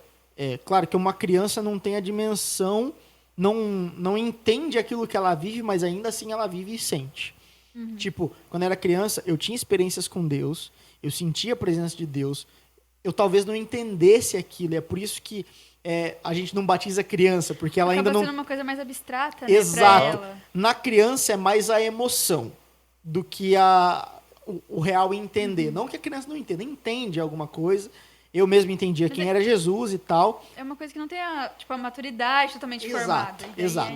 claro que uma criança não tem a dimensão, não entende aquilo que ela vive, mas ainda assim ela vive e sente. Uhum. Tipo, quando eu era criança, eu tinha experiências com Deus, eu sentia a presença de Deus, eu talvez não entendesse aquilo, é por isso que a gente não batiza criança, porque ela ainda não... Acaba sendo uma coisa mais abstrata, né, Exato. pra ela. Na criança é mais a emoção do que o real entender. Não que a criança não entenda, entende alguma coisa. Eu mesmo entendia Mas quem era Jesus e tal. É uma coisa que não tem a maturidade totalmente formada. E daí Exato.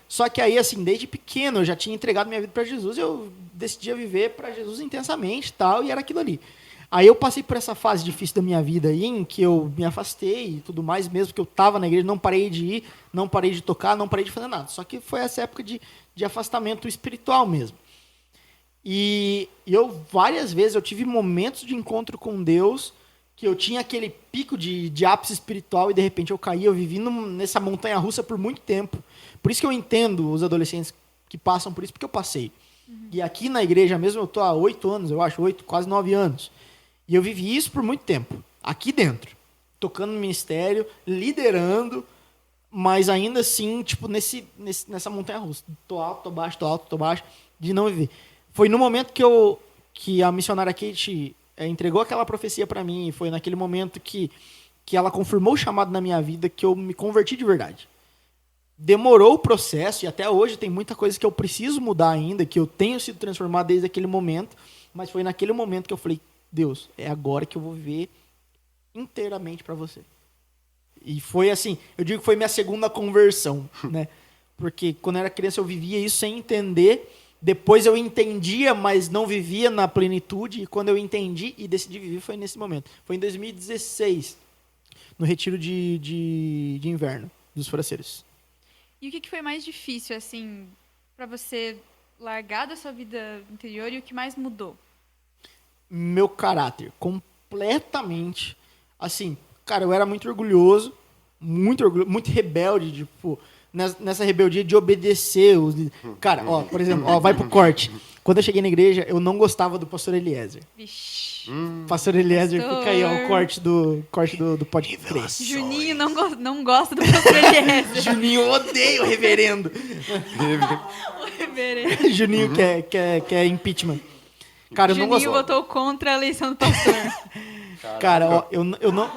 Só que aí, assim, desde pequeno eu já tinha entregado minha vida para Jesus, eu decidia viver para Jesus intensamente e tal, e era aquilo ali. Aí eu passei por essa fase difícil da minha vida aí, em que eu me afastei e tudo mais, mesmo que eu tava na igreja, não parei de ir, não parei de tocar, não parei de fazer nada. Só que foi essa época de afastamento espiritual mesmo. E eu, várias vezes, eu tive momentos de encontro com Deus, que eu tinha aquele pico de ápice espiritual e de repente eu caí, eu vivi nessa montanha-russa por muito tempo. Por isso que eu entendo os adolescentes que passam por isso, porque eu passei. E aqui na igreja mesmo, eu tô há 8 anos, eu acho, 8, quase 9 anos. E eu vivi isso por muito tempo, aqui dentro, tocando no ministério, liderando, mas ainda assim, tipo, nessa montanha-russa. Tô alto, tô baixo, tô alto, tô baixo, de não viver. Foi no momento que a missionária Kate entregou aquela profecia para mim, e foi naquele momento que ela confirmou o chamado na minha vida, que eu me converti de verdade. Demorou o processo, e até hoje tem muita coisa que eu preciso mudar ainda, que eu tenho sido transformado desde aquele momento, mas foi naquele momento que eu falei, Deus, é agora que eu vou viver inteiramente para você. E foi assim, eu digo que foi minha segunda conversão, né? Porque quando eu era criança eu vivia isso sem entender, depois eu entendia, mas não vivia na plenitude, e quando eu entendi e decidi viver foi nesse momento. Foi em 2016, no retiro de inverno dos forasteiros. E o que foi mais difícil, assim, pra você largar da sua vida interior e o que mais mudou? Meu caráter, completamente. Assim, cara, eu era muito orgulhoso, muito rebelde, tipo, nessa rebeldia de obedecer os... Cara, ó, por exemplo, ó, vai pro corte. Quando eu cheguei na igreja, eu não gostava do pastor Eliezer. Vixe. Pastor Eliezer, Pastor. fica aí, ó, o corte do Pode Crer. Juninho não gosta do pastor Eliezer. Juninho odeia o reverendo. O reverendo. Juninho quer impeachment. Cara, eu não Juninho gosto. votou contra a eleição do pastor. Cara, ó, eu não...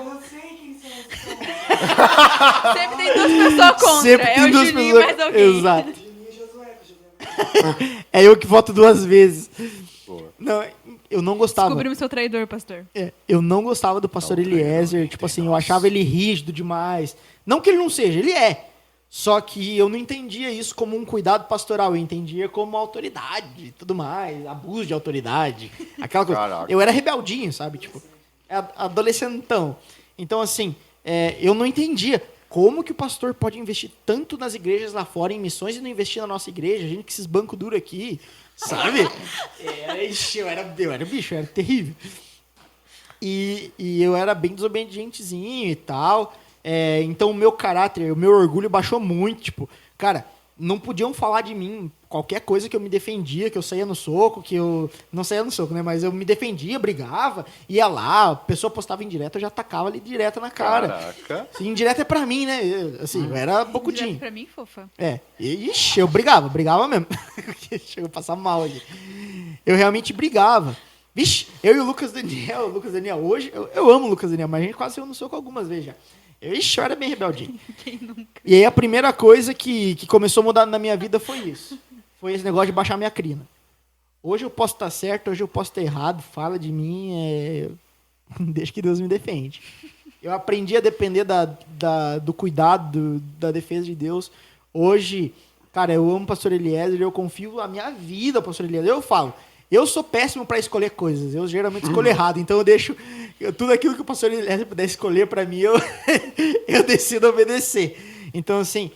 Sempre tem duas pessoas contra. Sempre tem é o duas Juninho pessoas... mais alguém. Exato. É eu que voto 2 vezes. Boa. Não, eu não gostava. Descobrimos seu traidor, pastor. Eu não gostava do pastor Eliezer. Tipo assim, eu achava ele rígido demais. Não que ele não seja, ele é. Só que eu não entendia isso como um cuidado pastoral. Eu entendia como autoridade e tudo mais. Abuso de autoridade. Aquela coisa. Caraca. Eu era rebeldinho, sabe? Tipo, adolescentão. Então, assim, eu não entendia. Como que o pastor pode investir tanto nas igrejas lá fora, em missões, e não investir na nossa igreja? A gente que esses bancos duros aqui, sabe? Eu era bicho, eu era terrível. E eu era bem desobedientezinho e tal. Então o meu caráter, o meu orgulho baixou muito. Tipo, cara, não podiam falar de mim qualquer coisa que eu me defendia, que eu saía no soco, que eu... Não saía no soco, né? Mas eu me defendia, brigava, ia lá, a pessoa postava indireta, eu já atacava ali direto na cara. Caraca. Assim, indireta é pra mim, né? Assim, eu era Direto bocudinho. pra mim, fofa. É. Ixi, eu brigava mesmo. Chegou a passar mal ali. Eu realmente brigava. Vixe, eu e o Lucas Daniel hoje, eu amo o Lucas Daniel, mas a gente quase saiu no soco algumas vezes já. Eu era bem rebeldinho. Quem nunca? E aí a primeira coisa que começou a mudar na minha vida foi isso. Foi esse negócio de baixar minha crina. Hoje eu posso estar certo, hoje eu posso estar errado. Fala de mim, deixa que Deus me defende. Eu aprendi a depender do cuidado, da defesa de Deus. Hoje, cara, eu amo o pastor Eliezer, eu confio a minha vida ao pastor Eliezer. Eu falo, eu sou péssimo para escolher coisas. Eu geralmente escolho errado. Então eu deixo tudo aquilo que o pastor Eliezer puder escolher para mim, eu decido obedecer. Então, assim,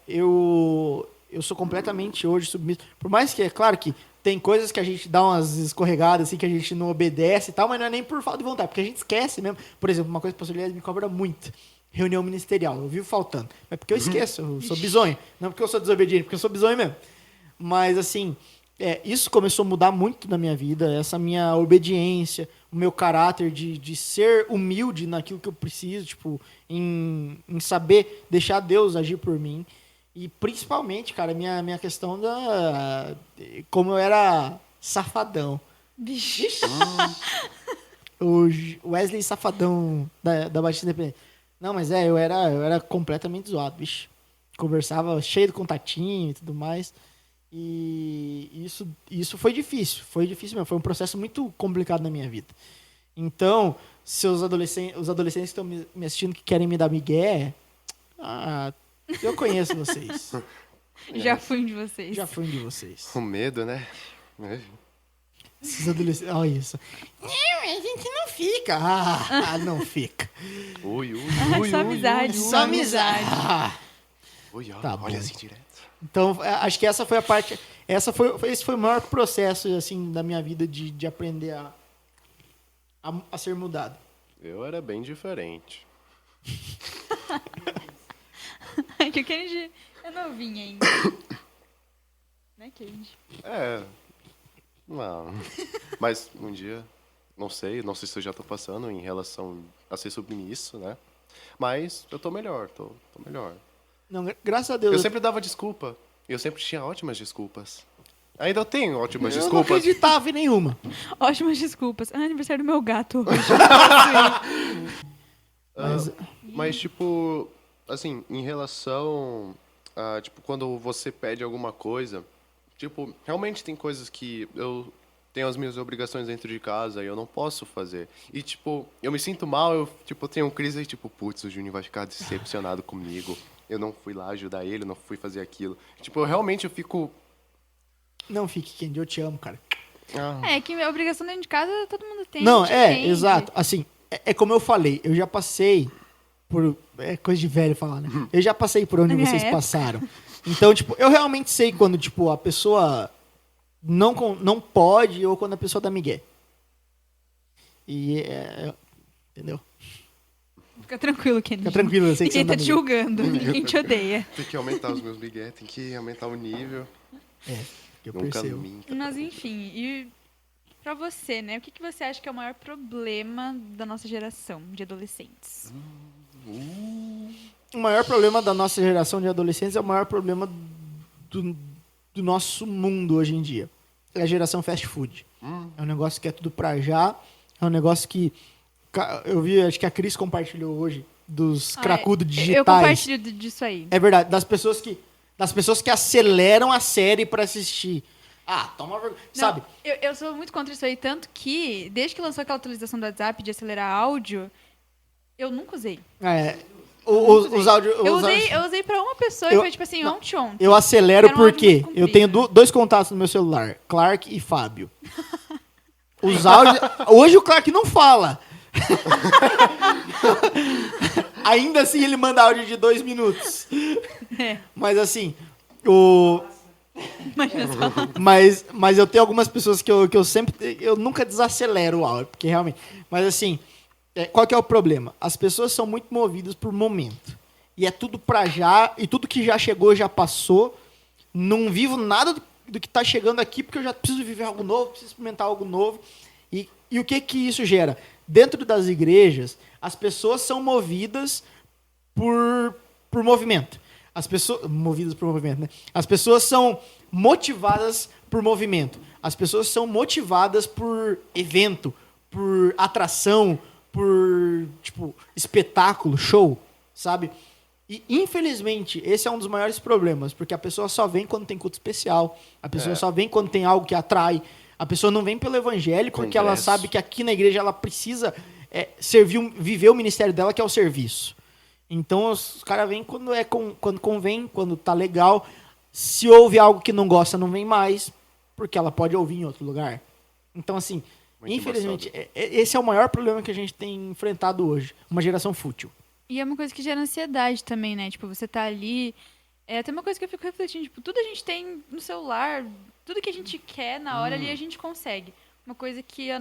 eu sou completamente hoje submisso. Por mais que, é claro que tem coisas que a gente dá umas escorregadas, assim, que a gente não obedece e tal, mas não é nem por falta de vontade, porque a gente esquece mesmo. Por exemplo, uma coisa que o pastor Eliezer me cobra muito. Reunião ministerial. Eu vivo faltando. Mas porque eu esqueço, eu sou bizonho. Não porque eu sou desobediente, porque eu sou bizonho mesmo. Mas, assim, isso começou a mudar muito na minha vida, essa minha obediência, o meu caráter de ser humilde naquilo que eu preciso, tipo, em saber deixar Deus agir por mim. E principalmente, cara, minha questão como eu era safadão. Vixe. O Wesley Safadão da Batista Independente. Não, mas eu era completamente zoado, bicho. Conversava cheio de contatinho e tudo mais. E isso foi difícil mesmo. Foi um processo muito complicado na minha vida. Então, se os adolescentes que estão me assistindo que querem me dar migué, eu conheço vocês. Já fui um de vocês. Já fui um de vocês. Com medo, né? Esses adolescentes. Olha isso. Não, a gente não fica. Não fica. Ui. Só amizade. Só amizade. Ui, ó, Tá olha bom. assim direto. Então, acho que essa foi a parte. Esse foi o maior processo assim, da minha vida de aprender a ser mudado. Eu era bem diferente. É que o Kennedy é novinho ainda. Né, Kennedy? Não. Mas um dia, não sei se eu já tô passando em relação a ser submisso, né? Mas eu tô melhor, tô melhor. Não, graças a Deus. Eu sempre dava desculpa. Eu sempre tinha ótimas desculpas. Ainda eu tenho ótimas Eu não desculpas. acreditava em nenhuma. Ótimas desculpas. É aniversário do meu gato hoje. Mas, tipo, assim, em relação a, tipo, quando você pede alguma coisa, tipo, realmente tem coisas que eu tenho as minhas obrigações dentro de casa e eu não posso fazer. E, tipo, eu me sinto mal, eu, tipo, tenho crise e, tipo, putz, o Juninho vai ficar decepcionado comigo. Eu não fui lá ajudar ele, não fui fazer aquilo. Tipo, eu fico... Não fique, Kendi, eu te amo, cara. É que a obrigação dentro de casa todo mundo tem. Não, a gente entende. exato. Assim, é como eu falei, eu já passei por... É coisa de velho falar, né? Eu já passei por onde Na minha vocês época. passaram. Então, tipo, eu realmente sei quando, tipo, a pessoa não pode ou quando a pessoa dá migué. E entendeu? Fica tranquilo, Kennedy. Fica tranquilo, eu sei que Ninguém você tá não te dá migué. julgando. Ninguém te odeia. Tem que aumentar os meus migué, tem que aumentar o nível. Eu Nunca percebo. minta. Mas enfim, e pra você, né? O que você acha que é o maior problema da nossa geração de adolescentes? O maior problema da nossa geração de adolescentes é o maior problema do nosso mundo hoje em dia. É a geração fast food. É um negócio que é tudo pra já. É um negócio que... Eu vi, acho que a Cris compartilhou hoje, dos cracudos digitais. Eu compartilho disso aí. É verdade, das pessoas que aceleram a série pra assistir. Toma vergonha. Sabe? Eu sou muito contra isso aí, tanto que, desde que lançou aquela atualização do WhatsApp de acelerar áudio, eu nunca usei. Os áudios... Eu usei pra uma pessoa e foi tipo assim, ontem. Eu acelero Era um áudio porque muito comprido. eu tenho dois contatos no meu celular, Clark e Fábio. Os áudios... Hoje o Clark não fala. Ainda assim ele manda áudio de 2 minutos. Mas assim, Imagina só. mas eu tenho algumas pessoas que eu sempre... Eu nunca desacelero o áudio, porque realmente... Mas assim, qual que é o problema? As pessoas são muito movidas por momento. e é tudo pra já, e tudo que já chegou já passou. Não vivo nada do que tá chegando aqui, porque eu já preciso viver algo novo, preciso experimentar algo novo. E o que isso gera? Dentro das igrejas, as pessoas são movidas por movimento. As pessoas movidas por movimento, né? As pessoas são motivadas por movimento. As pessoas são motivadas por evento, por atração, por tipo espetáculo, show, sabe? E infelizmente esse é um dos maiores problemas, porque a pessoa só vem quando tem culto especial. A pessoa só vem quando tem algo que atrai. A pessoa não vem pelo evangelho porque ela sabe que aqui na igreja ela precisa viver o ministério dela, que é o serviço. Então os caras vêm quando convém, quando tá legal. Se ouve algo que não gosta, não vem mais, porque ela pode ouvir em outro lugar. Então, assim, Muito infelizmente, esse é o maior problema que a gente tem enfrentado hoje. Uma geração fútil. E é uma coisa que gera ansiedade também, né? Tipo, você tá ali... Tem uma coisa que eu fico refletindo. Tipo, tudo a gente tem no celular, tudo que a gente quer na hora ali a gente consegue. Uma coisa que a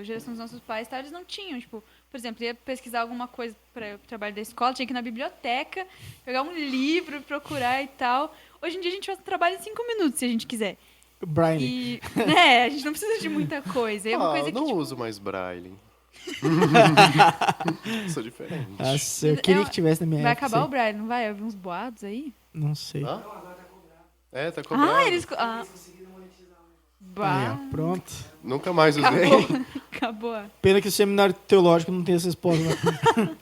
geração dos nossos pais, eles não tinham. Tipo, por exemplo, ia pesquisar alguma coisa para o trabalho da escola, tinha que ir na biblioteca, pegar um livro, procurar e tal. Hoje em dia a gente faz o trabalho em 5 minutos, se a gente quiser. Braille. E, a gente não precisa de muita coisa. É uma coisa que, não tipo, uso mais Braille. Sou diferente. Nossa, eu queria que tivesse na minha vai época. acabar o Braille, não vai? Houve uns boatos aí? Não sei. Hã? Tá cobrando. Eles... Aí, ó, pronto. Nunca mais usei. Acabou. Pena que o seminário teológico não tem essa resposta. Né?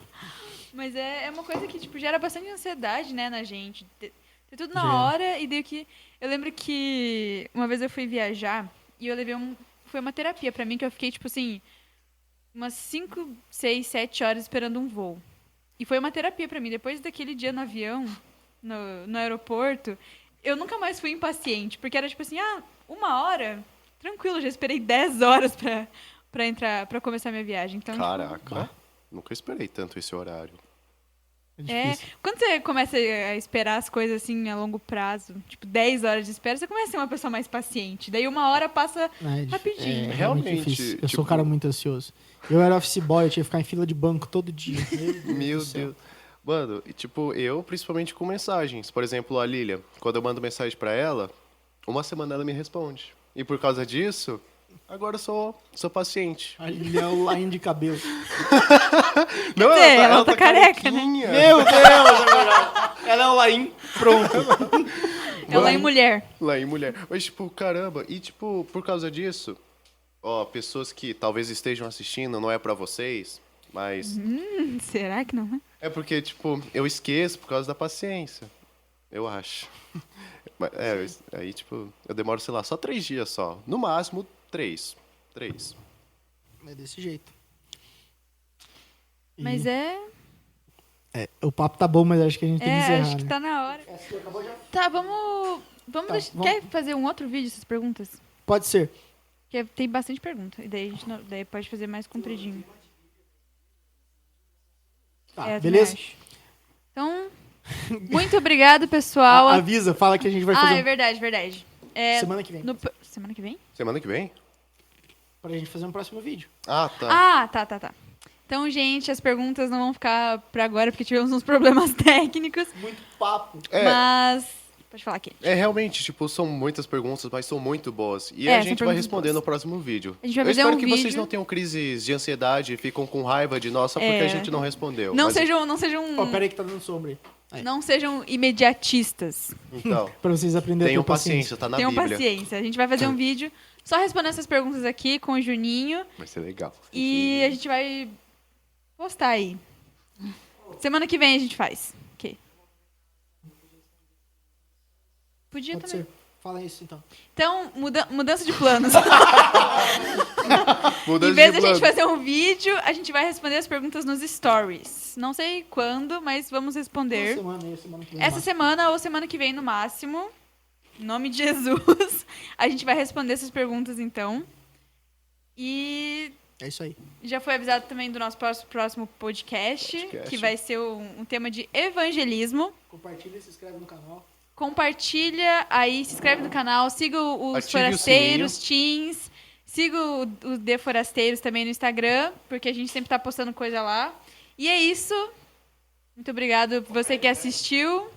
Mas é uma coisa que, tipo, gera bastante ansiedade, né, na gente. Ter tudo na Gera. hora, e daí que... Eu lembro que uma vez eu fui viajar, e eu levei foi uma terapia pra mim, que eu fiquei, tipo assim, umas 5, 6, 7 horas esperando um voo. E foi uma terapia pra mim. Depois daquele dia no avião, no aeroporto, eu nunca mais fui impaciente, porque era tipo assim, 1 hora, tranquilo, já esperei 10 horas pra começar minha viagem. Então, Caraca. Nunca esperei tanto esse horário. difícil. Quando você começa a esperar as coisas assim a longo prazo, tipo 10 horas de espera, você começa a ser uma pessoa mais paciente. Daí 1 hora passa rapidinho. É realmente Realmente, difícil. Eu sou tipo- um cara muito ansioso. Eu era office boy, eu tinha que ficar em fila de banco todo dia. Meu do céu. Deus. Mano, e tipo, eu principalmente com mensagens. Por exemplo, a Lilia, quando eu mando mensagem pra ela, 1 semana ela me responde. E por causa disso, agora eu sou paciente. Ali é o line de cabelo. Não, dizer, ela tá careca, né? carequinha. Meu Deus, é verdade. Ela é o line pronto. Ela é mulher. Lá em mulher. Mas, tipo, caramba. E, tipo, por causa disso, pessoas que talvez estejam assistindo, não é pra vocês, mas... Será que não é? É porque, tipo, eu esqueço por causa da paciência. Eu acho. Mas, aí, tipo, eu demoro, sei lá, só 3 dias só. No máximo, 3. 3. É desse jeito. E- Mas o papo tá bom, mas acho que a gente tem que encerrar, acho que né? tá na hora. Tá, vamos deixar... vamos. Quer fazer um outro vídeo, essas perguntas? Pode ser. Porque tem bastante pergunta. E daí a gente daí pode fazer mais compridinho. Tá, eu também beleza? acho. Então, muito obrigado, pessoal. Avisa, fala que a gente vai fazer é verdade. semana que vem. Semana que vem? Semana que vem? Pra gente fazer um próximo vídeo. Ah, tá. Tá. Então, gente, as perguntas não vão ficar pra agora, porque tivemos uns problemas técnicos. Muito papo. Mas... Pode falar aqui. Realmente, tipo, são muitas perguntas, mas são muito boas. E É, a são gente vai perguntas responder boas. no próximo vídeo. A gente vai eu fazer espero um que vídeo. vocês não tenham crises de ansiedade e ficam com raiva de nós só porque a gente não respondeu. Não Mas, sejam Pera aí que tá dando sombra aí. não sejam imediatistas. Então, Pra vocês aprenderem a tenham ter paciência. paciência, tá na Tenham Bíblia. paciência. A gente vai fazer um vídeo só respondendo essas perguntas aqui com o Juninho. Vai ser legal. E a gente vai postar aí. Semana que vem a gente faz. Ok. Podia Pode também. ser. Fala isso então. Então, mudança de planos. Mudança Em vez de de a gente plano. fazer um vídeo, a gente vai responder as perguntas nos stories. Não sei quando, mas vamos responder. Semana que vem. Essa semana ou semana que vem no máximo. Em nome de Jesus. A gente vai responder essas perguntas então. E É isso aí. já foi avisado também do nosso próximo podcast, que vai ser um tema de evangelismo. Compartilha e se inscreve no canal. Compartilha aí, se inscreve no canal, siga os Ative o forasteiros, teens, siga o The Forasteiros também no Instagram, porque a gente sempre tá postando coisa lá. E é isso. Muito obrigado por você que assistiu.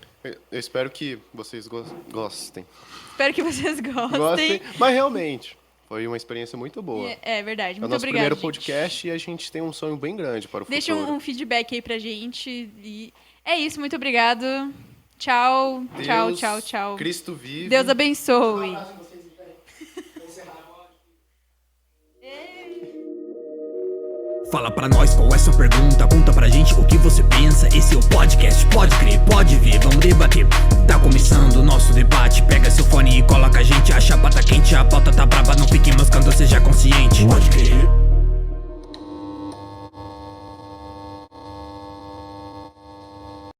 Eu espero que vocês gostem. Espero que vocês gostem. Mas realmente, foi uma experiência muito boa. É verdade. É o Muito nosso obrigada, primeiro gente. podcast e a gente tem um sonho bem grande para o Deixa futuro. um feedback aí pra gente. E é isso, muito obrigado. Tchau, tchau, Deus, tchau, tchau. Cristo vive. Deus abençoe. Fala pra nós qual é sua pergunta, conta pra gente o que você pensa. Esse é o podcast, pode crer, pode vir, vamos debater. Tá começando o nosso debate, pega seu fone e coloca a gente. A chapa tá quente, a pauta tá braba, não fique mascando, seja consciente. Pode crer.